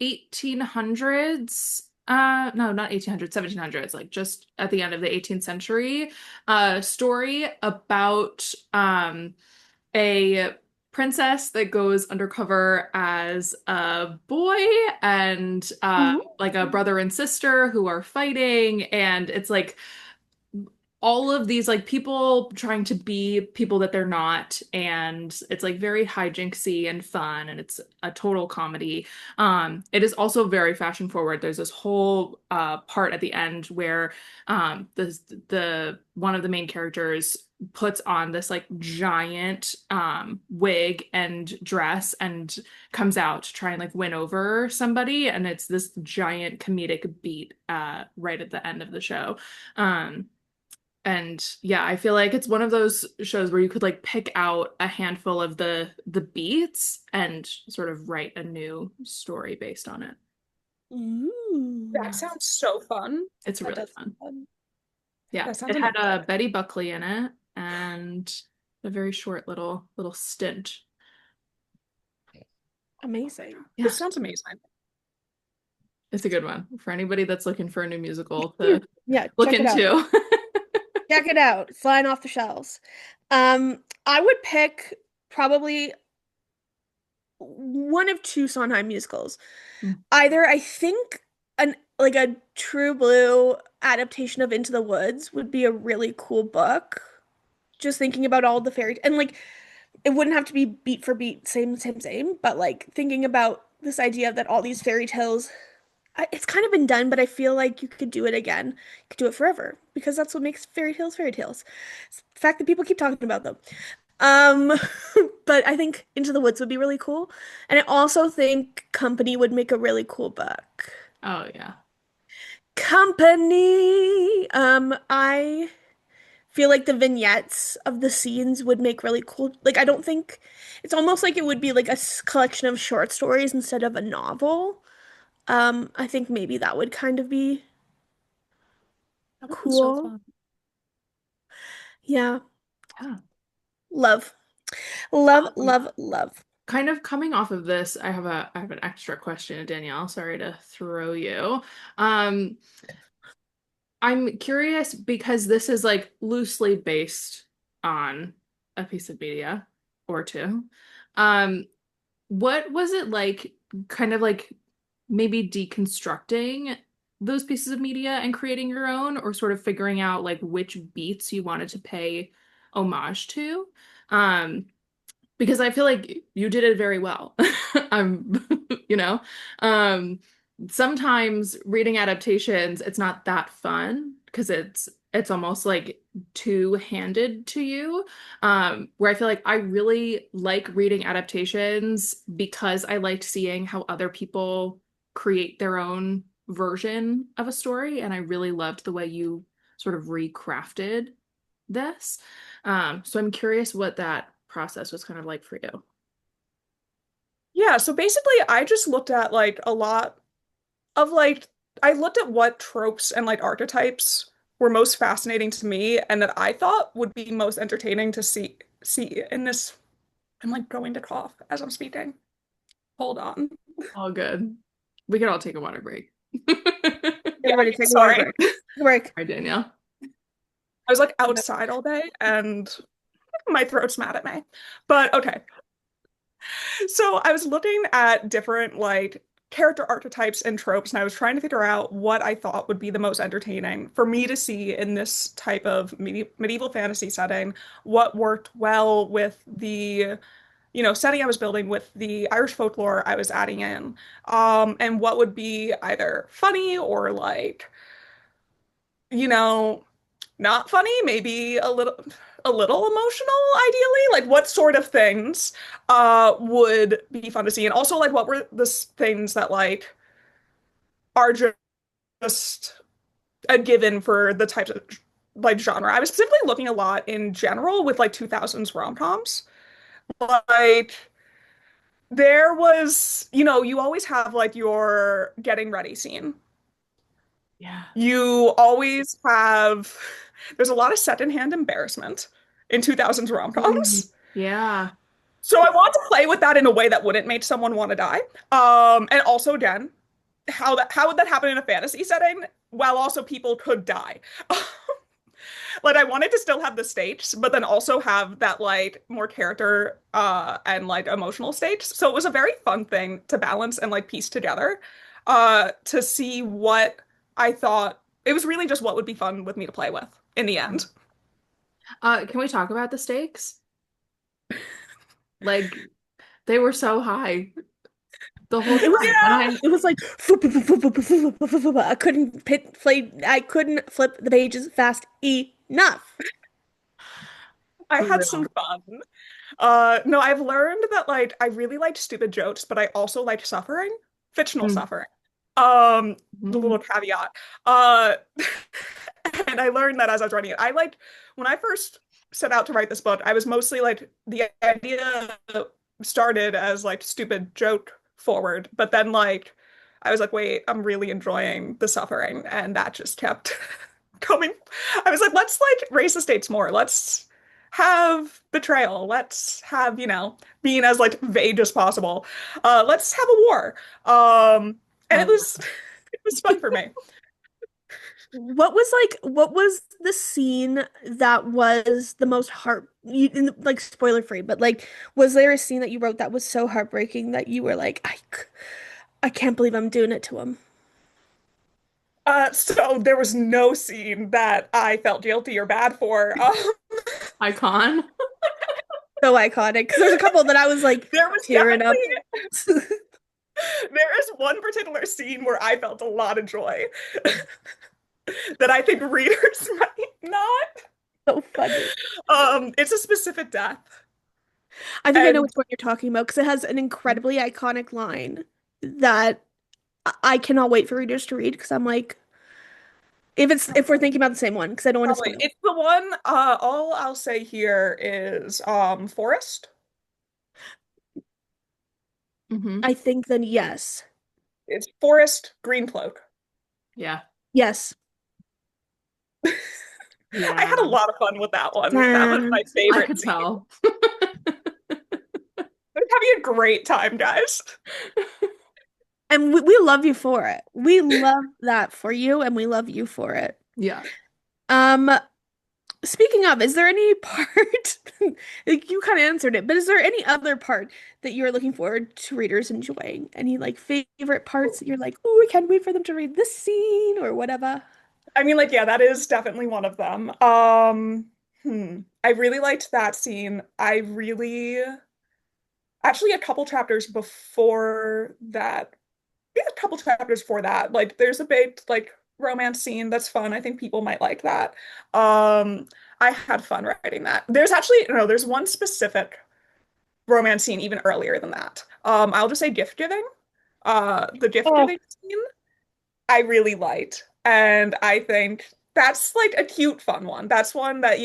1800s no, not 1800s, 1700s, like just at the end of the 18th century story about a princess that goes undercover as a boy and like a brother and sister who are fighting, and it's like all of these like people trying to be people that they're not, and it's like very hijinksy and fun, and it's a total comedy. It is also very fashion forward. There's this whole part at the end where the one of the main characters puts on this like giant wig and dress and comes out to try and like win over somebody, and it's this giant comedic beat right at the end of the show. And yeah, I feel like it's one of those shows where you could like pick out a handful of the beats and sort of write a new story based on it. that Ooh. sounds so fun. It's That really does fun. sound fun. Yeah, That sounds it had amazing. Betty Buckley in it, and and a very short little stint. Amazing. Yeah, This sounds amazing. it's a good one for anybody that's looking for a new musical to Yeah, look check it out. into. Check it out. Flying off the shelves. I would pick probably one of two Sondheim musicals. Either I think an like a True Blue adaptation of Into the Woods would be a really cool book. Just thinking about all the fairy and like it wouldn't have to be beat for beat, same, but like thinking about this idea that all these fairy tales, it's kind of been done, but I feel like you could do it again. You could do it forever because that's what makes fairy tales fairy tales. It's the fact that people keep talking about them. Um, but I think Into the Woods would be really cool. And I also think Company would make a really cool book. Oh yeah. Company. I feel like the vignettes of the scenes would make really cool. Like, I don't think it's almost like it would be like a collection of short stories instead of a novel. I think maybe that would kind of be That would be so cool. fun. Yeah. Yeah. Love. Love, Um, love, love. Kind of coming off of this, I have an extra question, Danielle. Sorry to throw you. Um, I'm curious because this is like loosely based on a piece of media or two. Um, what was it like, kind of like maybe deconstructing those pieces of media and creating your own, or sort of figuring out like which beats you wanted to pay homage to? Um, because I feel like you did it very well. I'm, you know, um, sometimes reading adaptations, it's not that fun because it's almost like too handed to you. Where I feel like I really like reading adaptations because I liked seeing how other people create their own version of a story, and I really loved the way you sort of recrafted this. So I'm curious what that process was kind of like for you. Yeah, so basically I just looked at like a lot of like I looked at what tropes and like archetypes were most fascinating to me and that I thought would be most entertaining to see in this. I'm like going to cough as I'm speaking. Hold on. All good. We could all take a water break. Yeah, Everybody take a water sorry. break. Take a break. All right, Danielle. I was like outside all day and my throat's mad at me. But okay. So I was looking at different like character archetypes and tropes, and I was trying to figure out what I thought would be the most entertaining for me to see in this type of medieval fantasy setting, what worked well with the, setting I was building with the Irish folklore I was adding in, and what would be either funny or like, you know, not funny, maybe a little emotional, ideally. Like what sort of things would be fun to see? And also like what were the things that like are just a given for the types of like genre. I was specifically looking a lot in general with like 2000s rom-coms. Like there was, you always have like your getting ready scene. Yeah. You always have, there's a lot of secondhand embarrassment in 2000s Mm, rom-coms. yeah. So I want to play with that in a way that wouldn't make someone want to die. And also again, how would that happen in a fantasy setting? While also people could die. Like I wanted to still have the stakes, but then also have that like more character and like emotional stakes. So it was a very fun thing to balance and like piece together to see what I thought it was really just what would be fun with me to play with in the end. Can we talk about the stakes? Like they were so high the whole It was time. And I it was like I couldn't flip the pages fast enough. I for had some real. fun. No, I've learned that like I really liked stupid jokes, but I also liked suffering, fictional Mm. suffering. The Mm. little caveat. Uh, and I learned that as I was writing it. I liked when I first set out to write this book, I was mostly like the idea started as like stupid joke forward, but then like I was like, wait, I'm really enjoying the suffering, and that just kept coming. I was like, let's like raise the stakes more. Let's have betrayal. Let's have, being as like vague as possible. Let's have a war. And I it love was it was fun for me. What was the scene that was the most like spoiler free, but like was there a scene that you wrote that was so heartbreaking that you were like, I can't believe I'm doing it to him. So there was no scene that I felt guilty or bad for. Icon. So iconic. Because there's a couple that I was like There was tearing definitely up. there is one particular scene where I felt a lot of joy that I think readers might not. So funny. It's a specific death. I think I know And which one you're talking about because it has an incredibly iconic line that I cannot wait for readers to read because I'm like, if we're thinking about the same one, because I don't want to probably spoil. it's the one, all I'll say here is Forest. Hmm. I think then yes. It's Forest Green Cloak. Yeah. Yes. I Yeah. had a lot of fun with that one. That was my Um, I favorite could scene. tell. I was having a great time, guys. and we love you for it. We love that for you, and we love you for it. Yeah. Um, Speaking of, is there any part, like you kind of answered it, but is there any other part that you're looking forward to readers enjoying? Any like favorite parts that you're like, oh, I can't wait for them to read this scene or whatever? I mean, like, yeah, that is definitely one of them. I really liked that scene. I really, actually, a couple chapters before that, yeah, a couple chapters before that, like, there's a big, like, romance scene that's fun. I think people might like that. Um, I had fun writing that. There's actually, no, there's one specific romance scene even earlier than that. I'll just say gift giving. The gift Oh, giving scene I really liked. And I think that's like a cute, fun one. That's one that,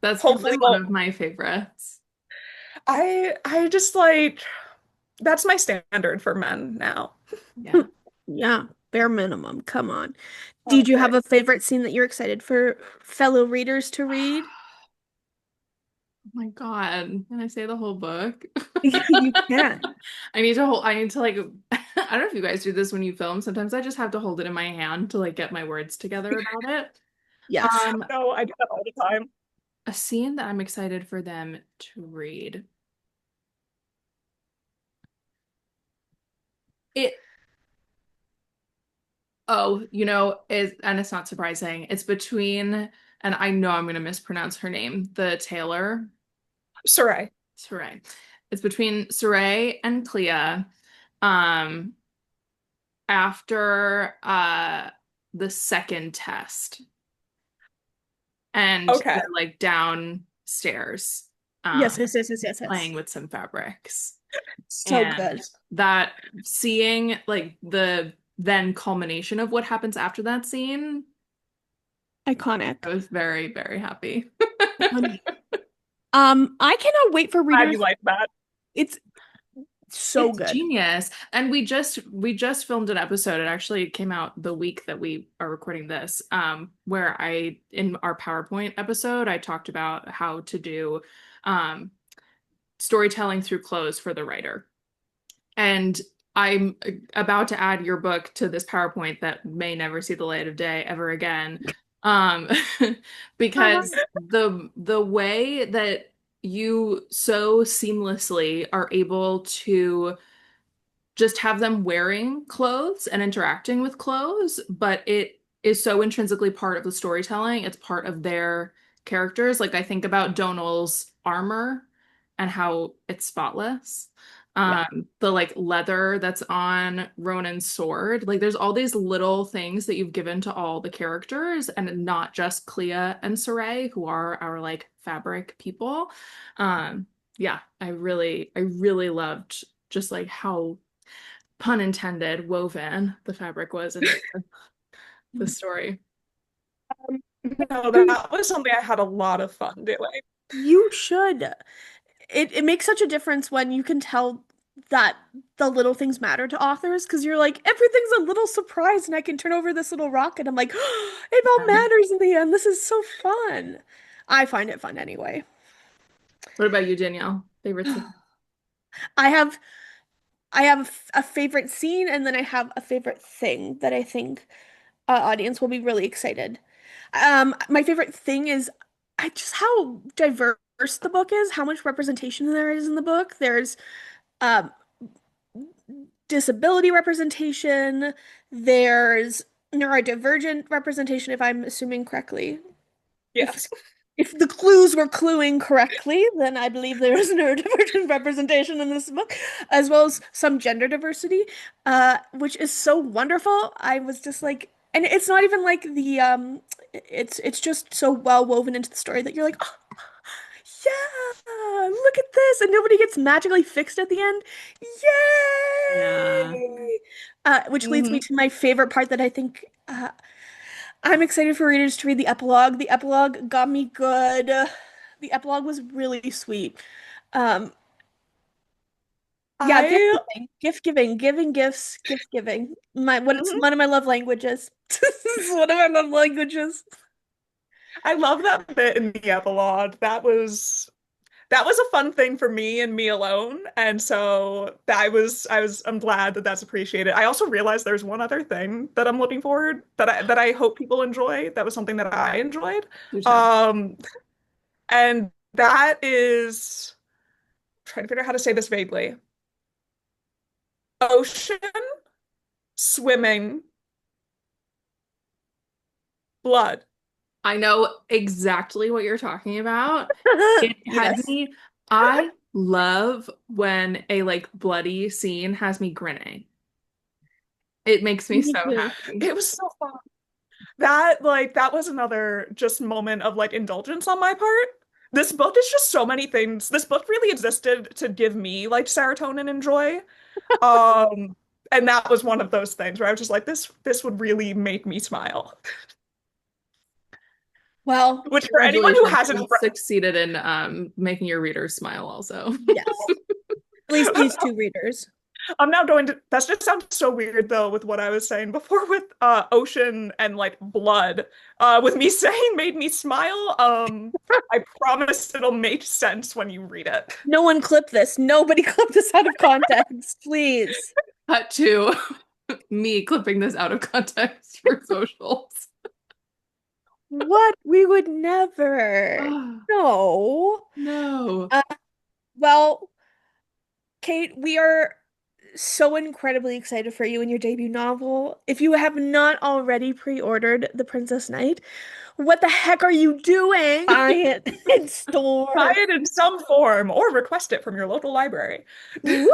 That's probably hopefully one will of my favorites. I just like that's my standard for men now. Yeah. yeah, bare minimum. Come on. Did you Okay. have a favorite scene that you're excited for fellow readers to read? Oh my God. Can I say the whole book? You can. I need to like I don't know if you guys do this when you film. Sometimes I just have to hold it in my hand to like get my words together about it. Yes. Um, No, I do that all the time. a scene that I'm excited for them to read. It Oh, and it's not surprising. It's between, and I know I'm gonna mispronounce her name, the tailor. Sarai. Saray. It's between Saray and Clea. Um, after the second test, and they're Okay. like downstairs, Yes, um, yes, yes, yes, yes, playing yes. with some fabrics. So And good. that seeing like the then culmination of what happens after that scene, Iconic. I was very, very happy. Iconic. I cannot wait for Glad you readers. like that. It's so It's good. genius. And we just filmed an episode. It actually came out the week that we are recording this, where I in our PowerPoint episode, I talked about how to do um storytelling through clothes for the writer. And I'm about to add your book to this PowerPoint that may never see the light of day ever again. Um, because the way that you so seamlessly are able to just have them wearing clothes and interacting with clothes, but it is so intrinsically part of the storytelling. It's part of their characters. Like I think about Donal's armor and how it's spotless. Yeah. The like leather that's on Ronan's sword. Like there's all these little things that you've given to all the characters and not just Clea and Saray, who are our like fabric people. Yeah, I really loved just like how pun intended, woven the fabric was into the story. No, that was something I had a lot of fun doing. You should. It makes such a difference when you can tell that the little things matter to authors because you're like, everything's a little surprise and I can turn over this little rock and I'm like, it all Um, matters in the end. This is so fun. I find it fun anyway. What about you, Danielle? Favorite scene? I have I have a favorite scene and then I have a favorite thing that I think audience will be really excited. My favorite thing is just how diverse the book is, how much representation there is in the book. There's um, disability representation, there's neurodivergent representation, if I'm assuming correctly. If Yes. if the clues were cluing correctly, then I believe there is neurodivergent representation in this book, as well as some gender diversity, which is so wonderful. I was just like, and it's not even like it's just so well woven into the story that you're like, oh, yeah, look at this, and nobody gets magically fixed at the end. Yeah. Yay! Which leads me Hmm. to my favorite part that I think I'm excited for readers to read the epilogue. The epilogue got me good. The epilogue was really sweet. Um, yeah, gift I giving, gift giving, giving gifts, gift giving. It's mhm. one of my love languages. It's one of my love languages. I love that bit in the epilogue. That was a fun thing for me and me alone. And so I'm glad that that's appreciated. I also realized there's one other thing that I'm looking forward that I hope people enjoy. That was something that I enjoyed. Do tell. Um, and that is trying to figure out how to say this vaguely. Ocean, swimming, blood. I know exactly what you're talking about. It had Yes. me, I love when a like bloody scene has me grinning. It makes me Me so too. happy. It was so fun. That was another just moment of like indulgence on my part. This book is just so many things. This book really existed to give me like serotonin and joy. Um, and that was one of those things where I was just like, this would really make me smile. Well, Which for anyone who Congratulations. hasn't You read, succeeded in making your readers smile also. yes. At least these two readers. I'm now going to, that just sounds so weird though with what I was saying before with ocean and like blood. With me saying made me smile. I promise it'll make sense when you read it. No one clip this. Nobody clip this out of context, please. Cut to me clipping this out of context for socials. What? We would never. Oh, No. no. Uh, well, Cait, we are so incredibly excited for you and your debut novel. If you have not already pre-ordered The Princess Knight, what the heck are you doing? Buy it in Buy store. it in some form or request it from your local library. Woo!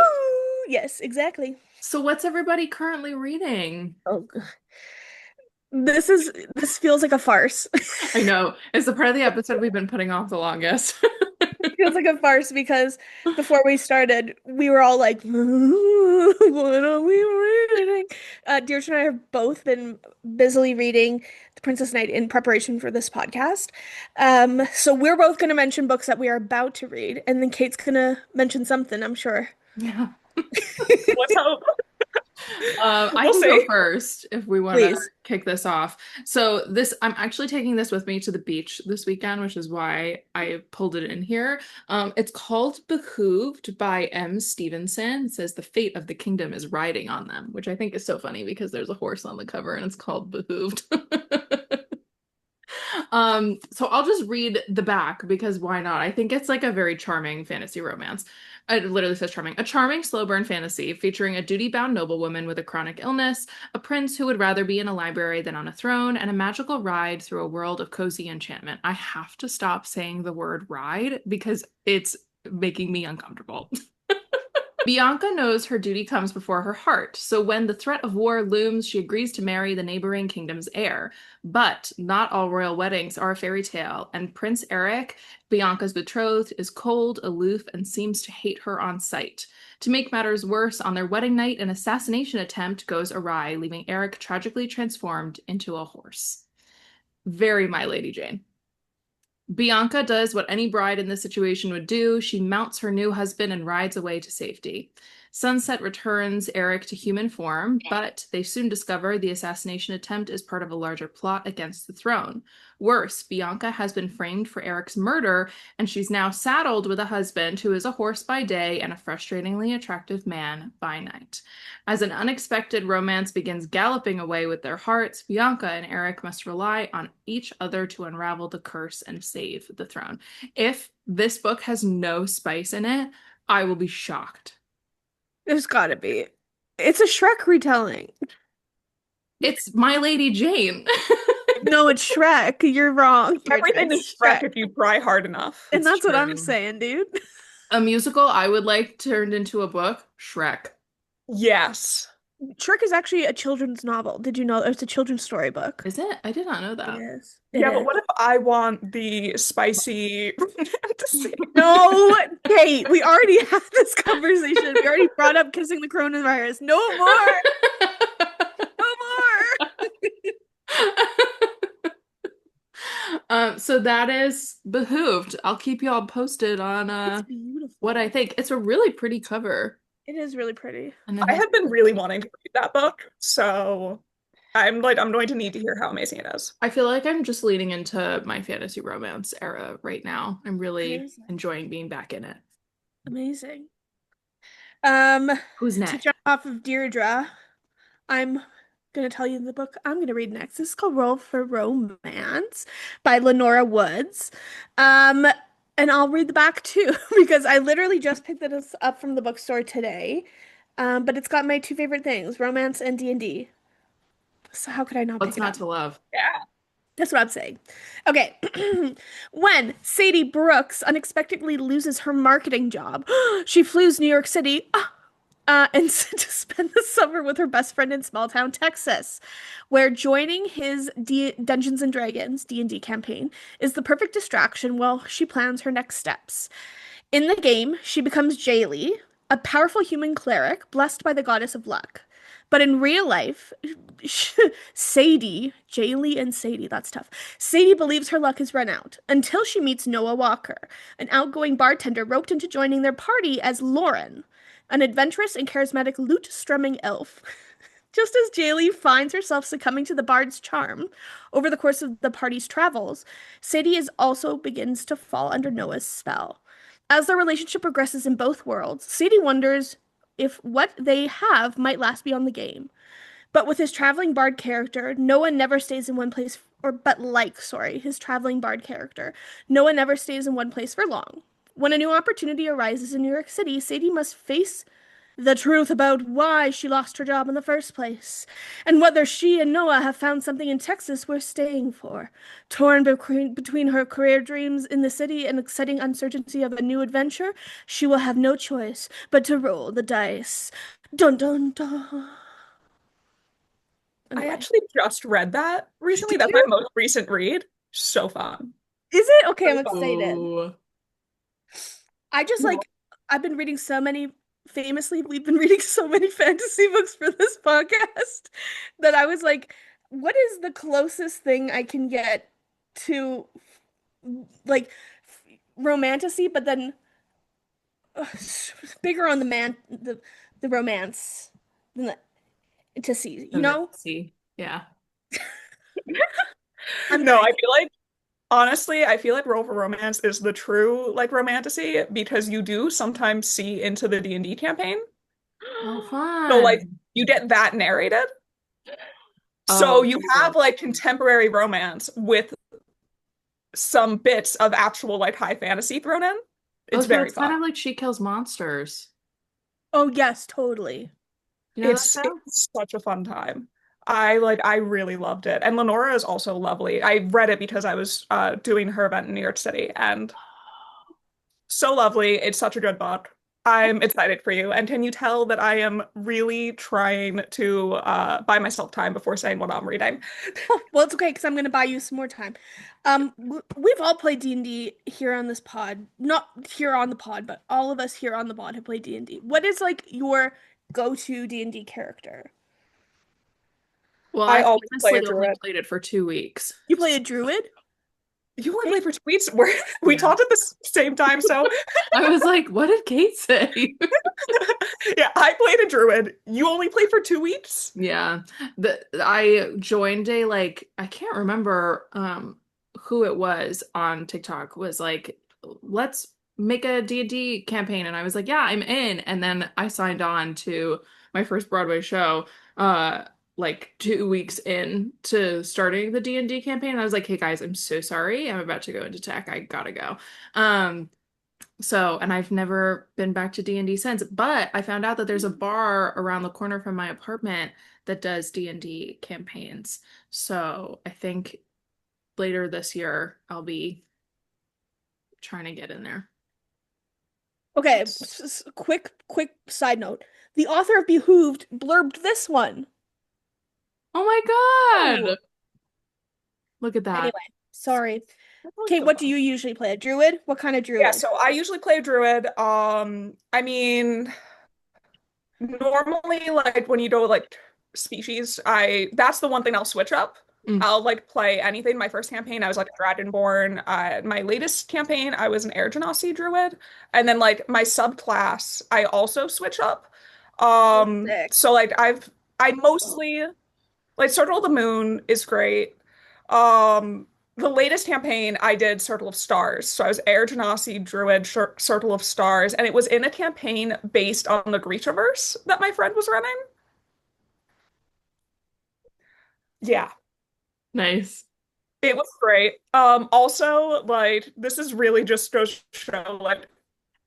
Yes, exactly. So what's everybody currently reading? Oh, this feels like a farce. I know. It's the part of the episode we've been putting off the longest. Feels like a farce because before we started, we were all like, "What are we reading?" Deirdre and I have both been busily reading The Princess Knight in preparation for this podcast. So we're both going to mention books that we are about to read, and then Kate's going to mention something, I'm sure. Yeah. Let's hope. I We'll can go see. first if we want to Please. kick this off. So I'm actually taking this with me to the beach this weekend, which is why I pulled it in here. It's called Behooved by M. Stevenson. It says the fate of the kingdom is riding on them, which I think is so funny because there's a horse on the cover and it's called Behooved. So I'll just read the back because why not? I think it's like a very charming fantasy romance. It literally says charming. A charming slow burn fantasy featuring a duty-bound noblewoman with a chronic illness, a prince who would rather be in a library than on a throne, and a magical ride through a world of cozy enchantment. I have to stop saying the word ride because it's making me uncomfortable. Bianca knows her duty comes before her heart, so when the threat of war looms, she agrees to marry the neighboring kingdom's heir. But not all royal weddings are a fairy tale, and Prince Eric, Bianca's betrothed, is cold, aloof, and seems to hate her on sight. To make matters worse, on their wedding night, an assassination attempt goes awry, leaving Eric tragically transformed into a horse. Very My Lady Jane. Bianca does what any bride in this situation would do. She mounts her new husband and rides away to safety. Sunset returns Eric to human form, but they soon discover the assassination attempt is part of a larger plot against the throne. Worse, Bianca has been framed for Eric's murder, and she's now saddled with a husband who is a horse by day and a frustratingly attractive man by night. As an unexpected romance begins galloping away with their hearts, Bianca and Eric must rely on each other to unravel the curse and save the throne. If this book has no spice in it, I will be shocked. There's gotta be. It's a Shrek retelling. It's My Lady Jane. No, it's Shrek. You're wrong. Everything It's is Shrek if you try hard enough. And It's that's what I'm true. saying, dude. A musical I would like turned into a book, Shrek. Yes. Shrek is actually a children's novel. Did you know? It's a children's storybook. Is it? I did not know It that. is. Yeah, It but is. what if I want the spicy fantasy? No, Kate, we already had this conversation. We already brought up kissing the coronavirus. No more. No more. So that is Behooved. I'll keep you all posted on It's beautiful. what I think. It's a really pretty cover. It is really pretty. And it I has- have been really wanting to read that book, so I'm going to need to hear how amazing it is. I feel like I'm just leaning into my fantasy romance era right now. I'm really Amazing. enjoying being back in it. Amazing. Who's To next? jump off of Deirdre, I'm gonna tell you the book I'm gonna read next. This is called Roll for Romance by Lenora Woods. And I'll read the back too because I literally just picked this up from the bookstore today. But it's got my two favorite things, romance and D&D. So how could I not What's pick it not up? to love? Yeah. That's what I'm saying. Okay. When Sadie Brooks unexpectedly loses her marketing job, she flees New York City and to spend the summer with her best friend in small town Texas, where joining his Dungeons and Dragons D&D campaign is the perfect distraction while she plans her next steps. In the game, she becomes Jaylee, a powerful human cleric blessed by the goddess of luck. But in real life, Jaylee and Sadie, that's tough. Sadie believes her luck has run out until she meets Noah Walker, an outgoing bartender roped into joining their party as Lauren, an adventurous and charismatic lute-strumming elf. Just as Jaylee finds herself succumbing to the bard's charm over the course of the party's travels, Sadie also begins to fall under Noah's spell. As their relationship progresses in both worlds, Sadie wonders if what they have might last beyond the game. But with his traveling bard character, Noah never stays in one place, his traveling bard character, Noah never stays in one place for long. When a new opportunity arises in New York City, Sadie must face the truth about why she lost her job in the first place, and whether she and Noah have found something in Texas worth staying for. Torn between her career dreams in the city and exciting uncertainty of a new adventure, she will have no choice but to roll the dice. Dun dun dun. I Okay. actually just read that recently. Did That's my most recent read. So fun. Is it? Okay, I'm excited. Oh. I just I've been reading so many, famously, we've been reading so many fantasy books for this podcast that I was like, what is the closest thing I can get to like romantasy, but then bigger on the romance than to see, you know? See, yeah. No, I feel like honestly, I feel like Roll for Romance is the true like romantasy because you do sometimes see into the D&D campaign. Oh, fun. So like you get that narrated. So you have like contemporary romance with some bits of actual like high fantasy thrown in. It's very kind fun. of like She Kills Monsters. Oh yes, totally. You know that It's show? such a fun time. I really loved it. And Lenora is also lovely. I read it because I was doing her event in New York City and so lovely. It's such a good book. I'm excited for you. And can you tell that I am really trying to buy myself time before saying what I'm reading? Well, it's okay because I'm gonna buy you some more time. We've all played D&D here on this pod. Not here on the pod, but all of us here on the pod have played D&D. What is like your go-to D&D character? Well, I I always play a honestly only druid. played it for 2 weeks. You play a druid? You only played for tweets where we Yeah. talked at the same time, so I was like, what did Kate say? Yeah, I played a druid. You only played for 2 weeks? Yeah. I joined a like I can't remember who it was on TikTok was like, let's make a D&D campaign, and I was like, yeah, I'm in. And then I signed on to my first Broadway show like 2 weeks in to starting the D&D campaign. And I was like, hey guys, I'm so sorry. I'm about to go into tech. I gotta go. And I've never been back to D&D since, but I found out that there's a bar around the corner from my apartment that does D&D campaigns. So I think later this year I'll be trying to get in there. Okay, quick side note. The author of Behooved blurbed this one. Oh my Ooh. God. Look at Anyway, that. sorry. That's really Okay, cool. what do you usually play? A druid? What kind of Yeah, druid? so I usually play a druid. I mean, normally like when you go like species, I that's the one thing I'll switch up. Mm, I'll like play anything. My first campaign, I was like a Dragonborn. My latest campaign, I was an Air Genasi druid. And then like my subclass, I also switch up. Oh, sick. So like I mostly like Circle of the Moon is great. The latest campaign I did Circle of Stars. So I was Air Genasi Druid Circle of Stars, and it was in a campaign based on the Grishaverse that my friend was running. Yeah, nice. it was great. Also, like this is really just goes to show like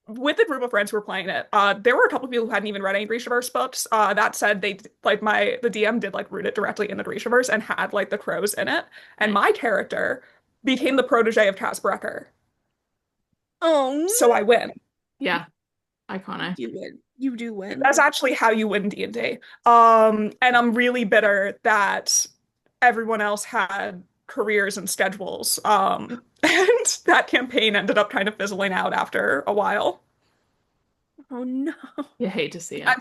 with the group of friends who were playing it, there were a couple of people who hadn't even read any Grishaverse books. That said, they like the DM did like root it directly in the Grishaverse and had like the crows in it. And Nice. my character became the protege of Casbrecker. Oh, So I win. Yeah, iconic. you win. You do win. That's actually how you win D&D. And I'm really bitter that everyone else had careers and schedules. And that campaign ended up kind of fizzling out after a while. Oh no. You hate to see it. I'm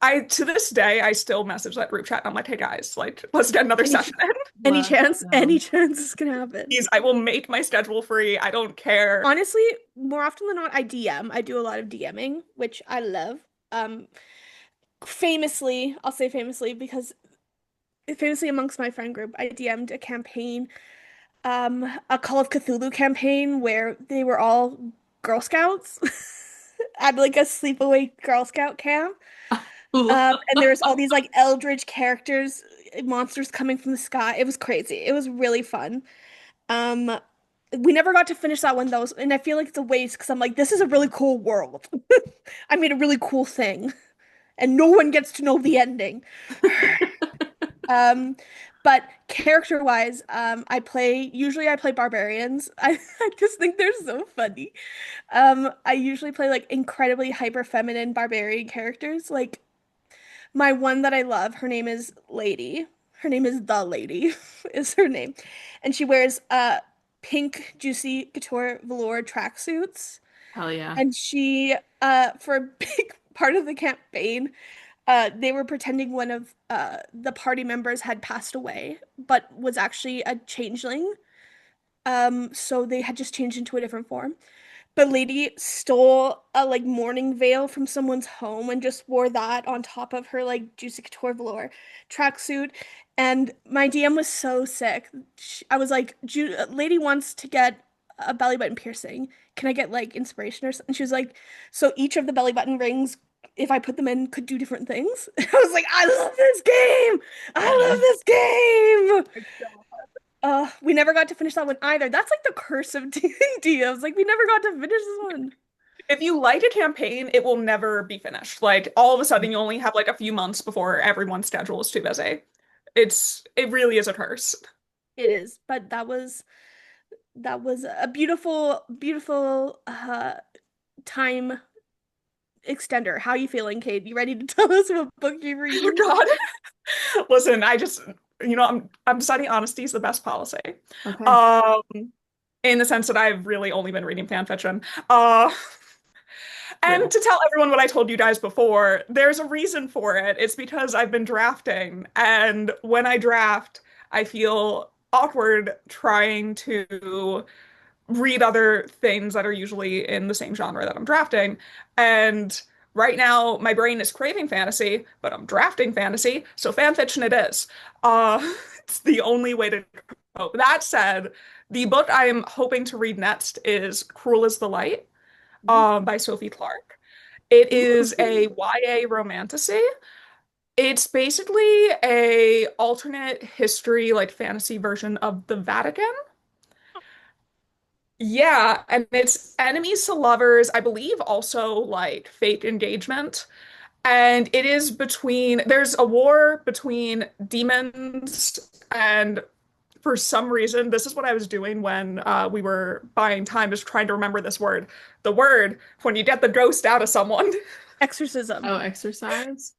I to this day I still message that group chat and I'm like, hey guys, like let's get another Any session in. any Let's chance? Any go. chance this can happen? Please, I will make my schedule free. I don't care. Honestly, more often than not, I DM. I do a lot of DMing, which I love. Um, famously, I'll say famously because famously amongst my friend group, I DM'd a campaign, a Call of Cthulhu campaign where they were all Girl Scouts at like a sleepaway Girl Scout camp. And there's all these like eldritch characters, monsters coming from the sky. It was crazy. It was really fun. Um, we never got to finish that one though, and I feel like it's a waste because I'm like, this is a really cool world. I made a really cool thing, and no one gets to know the ending. Um, but character-wise, I play barbarians. I just think they're so funny. I usually play like incredibly hyper feminine barbarian characters. Like my one that I love, her name is Lady. Her name is The Lady, is her name. And she wears pink Juicy Couture velour tracksuits. Hell yeah. And she for a big part of the campaign, they were pretending one of the party members had passed away, but was actually a changeling. So they had just changed into a different form. But Lady stole a like mourning veil from someone's home and just wore that on top of her like Juicy Couture velour tracksuit. And my DM was so sick. I was like, Lady wants to get a belly button piercing. Can I get like inspiration or something? She was like, so each of the belly button rings, if I put them in, could do different things. I was like, I love this game. I love this game. We never got to finish that one either. That's like the curse of D&D. I was like, we never got to finish this one. If you light a campaign, it will never be finished. Like all of a sudden you only have like a few months before everyone's schedule is too busy. It really is a curse. It is, but that was a beautiful, beautiful time extender. How are you feeling, Kate? You ready to tell us what book you're Oh reading? God. Listen, I just I'm deciding honesty is the best policy. Okay. Um in the sense that I've really only been reading fan fiction. Uh Real. And to tell everyone what I told you guys before, there's a reason for it. It's because I've been drafting, and when I draft, I feel awkward trying to read other things that are usually in the same genre that I'm drafting. And Right now, my brain is craving fantasy, but I'm drafting fantasy, so fan fiction it is. Uh, it's the only way to cope. That said, the book I am hoping to read next is Cruel is the Light, by Sophie Clark. It is a Ooh. YA romantasy. It's basically a alternate history, like fantasy version of the Vatican. Yeah, and it's enemies to lovers, I believe also like fake engagement. And it is there's a war between demons, and for some reason, this is what I was doing when we were buying time, is trying to remember this word. The word when you get the ghost out of someone. Exorcism. Oh, exercise?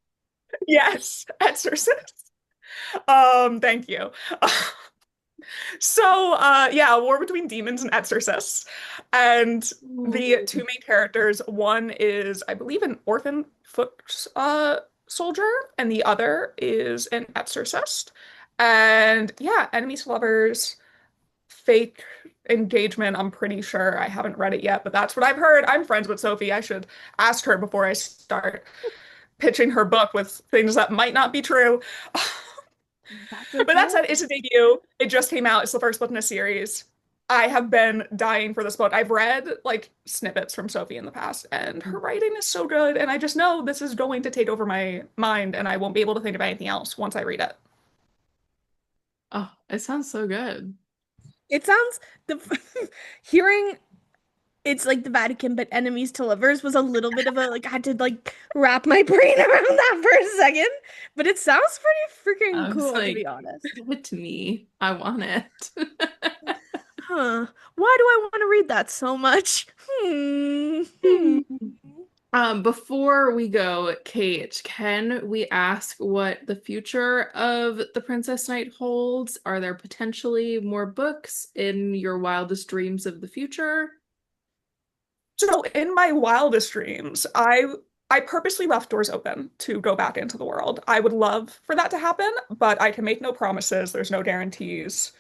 Yes, exorcist. Thank you. So, yeah, a war between demons and exorcists. And the two main characters, one is, I believe, an orphan foot soldier, and the other is an exorcist. And yeah, enemies to lovers, fake engagement, I'm pretty sure. I haven't read it yet, but that's what I've heard. I'm friends with Sophie. I should ask her before I start pitching her book with things that might not be true. That's But that okay. said, it's a debut. It just came out. It's the first book in a series. I have been dying for this book. I've read like snippets from Sophie in the past, and her writing is so good. And I just know this is going to take over my mind, and I won't be able to think of anything else once I read it. Oh, it sounds so good. It sounds the hearing it's like the Vatican, but enemies to lovers was a little bit of a like I had to like wrap my brain around that for a second. But it sounds pretty freaking I was cool, to like, be honest. give it to me. I want it. Huh. Why do I want to read that so much? Hmm. Before we go, Kate, can we ask what the future of The Princess Knight holds? Are there potentially more books in your wildest dreams of the future? So in my wildest dreams, I purposely left doors open to go back into the world. I would love for that to happen, but I can make no promises. There's no guarantees.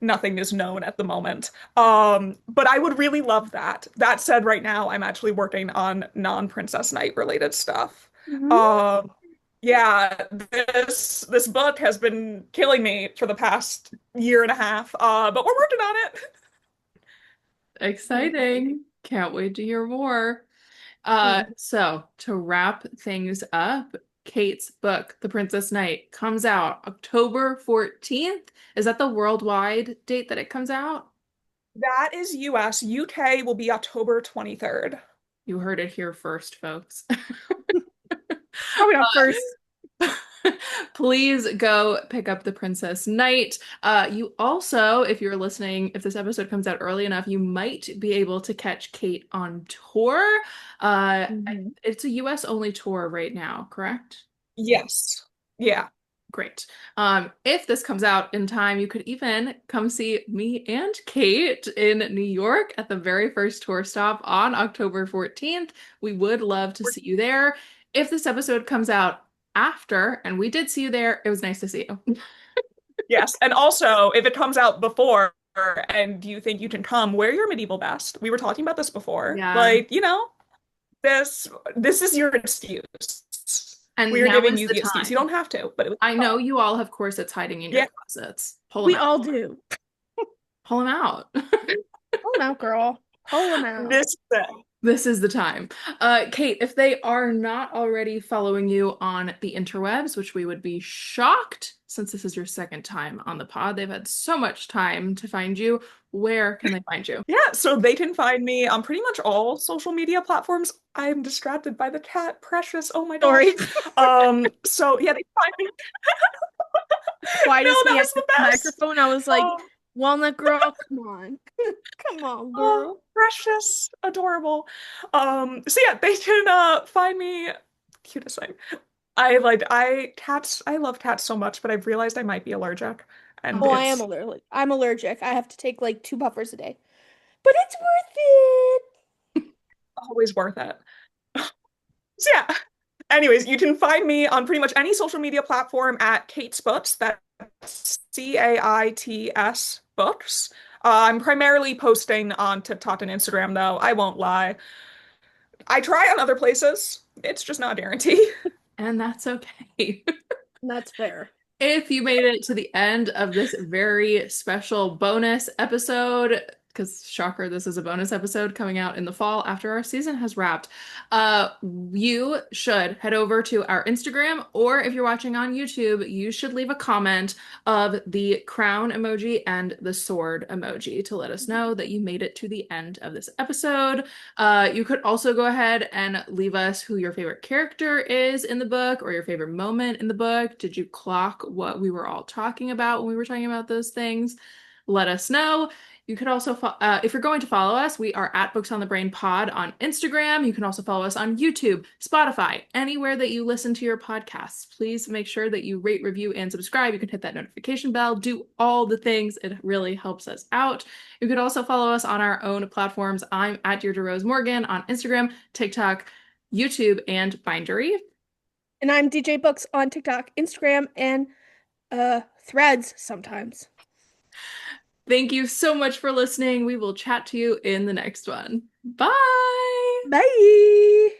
Nothing is known at the moment. But I would really love that. That said, right now I'm actually working on non-Princess Knight related stuff. Mhm. Um, yeah, this book has been killing me for the past year and a half. But we're working on it. Exciting. Can't wait to hear more. Mm. So to wrap things up, Kate's book, The Princess Knight, comes out October 14th. Is that the worldwide date that it comes out? That is US. UK will be October 23rd. You heard it here first, folks. Probably not first. Please go pick up The Princess Knight. You also, if you're listening, if this episode comes out early enough, you might be able to catch Kate on tour. Mhm. It's a US only tour right now, correct? Yes. Yeah. Great. If this comes out in time, you could even come see me and Kate in New York at the very first tour stop on October 14th. We would love to see you there. If this episode comes out after, and we did see you there, it was nice to see you. Yes. And also, if it comes out before and you think you can come, wear your medieval best. We were talking about this before. Yeah. Like, this this is your excuse. And We are now giving is you the the excuse. You time. don't have to, but it was I know fun. you all have corsets hiding in your Yeah. closets. Pull them We out. all do. Pull them out. Pull them out, girl. Pull them out. This thing. This is the time. Kate, if they are not already following you on the interwebs, which we would be shocked since this is your second time on the pod, they've had so much time to find you. Where can they find you? Yeah, so they can find me on pretty much all social media platforms. I'm distracted by the cat, Precious. Oh my Sorry. gosh. So yeah, they can find me. No, Quietest that me at was the the best. microphone. I was like, Um, Walnut girl, come on. Come on, Oh, girl. precious, adorable. So yeah, they can find me cutest thing. I love cats so much, but I've realized I might be allergic. And Oh, I am it's allergic. I'm allergic. I have to take like 2 buffers a day. But it's worth it. always worth it. So yeah. Anyways, you can find me on pretty much any social media platform at Cait's Books. That's CAITS Books. I'm primarily posting on TikTok and Instagram, though. I won't lie. I try on other places. It's just not a guarantee. And that's okay. That's fair. If you made it to the end of this very special bonus episode, because shocker, this is a bonus episode coming out in the fall after our season has wrapped, you should head over to our Instagram, or if you're watching on YouTube, you should leave a comment of the crown emoji and the sword emoji to let us know that you made it to the end of this episode. You could also go ahead and leave us who your favorite character is in the book or your favorite moment in the book. Did you clock what we were all talking about when we were talking about those things? Let us know. You could also, if you're going to follow us, we are at Books on the Brain Pod on Instagram. You can also follow us on YouTube, Spotify, anywhere that you listen to your podcasts. Please make sure that you rate, review, and subscribe. You can hit that notification bell, do all the things. It really helps us out. You could also follow us on our own platforms. I'm at Deirdre Rose Morgan on Instagram, TikTok, YouTube, and Bindery. And I'm DJ Books on TikTok, Instagram, and Threads sometimes. Thank you so much for listening. We will chat to you in the next one. Bye. Bye.